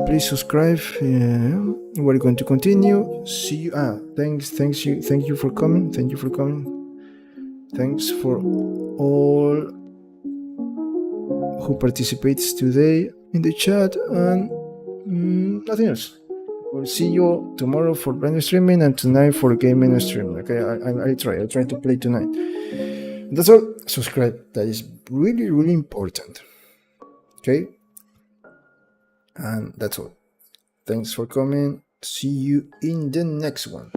Please subscribe. We're going to continue. See you. Thank you for coming. Thanks for all who participates today in the chat, and nothing else. We'll see you tomorrow for Blender streaming, and tonight for gaming streaming. Okay, I'll try to play tonight. That's all. Subscribe. That is really important. Okay, and that's all. Thanks for coming. See you in the next one.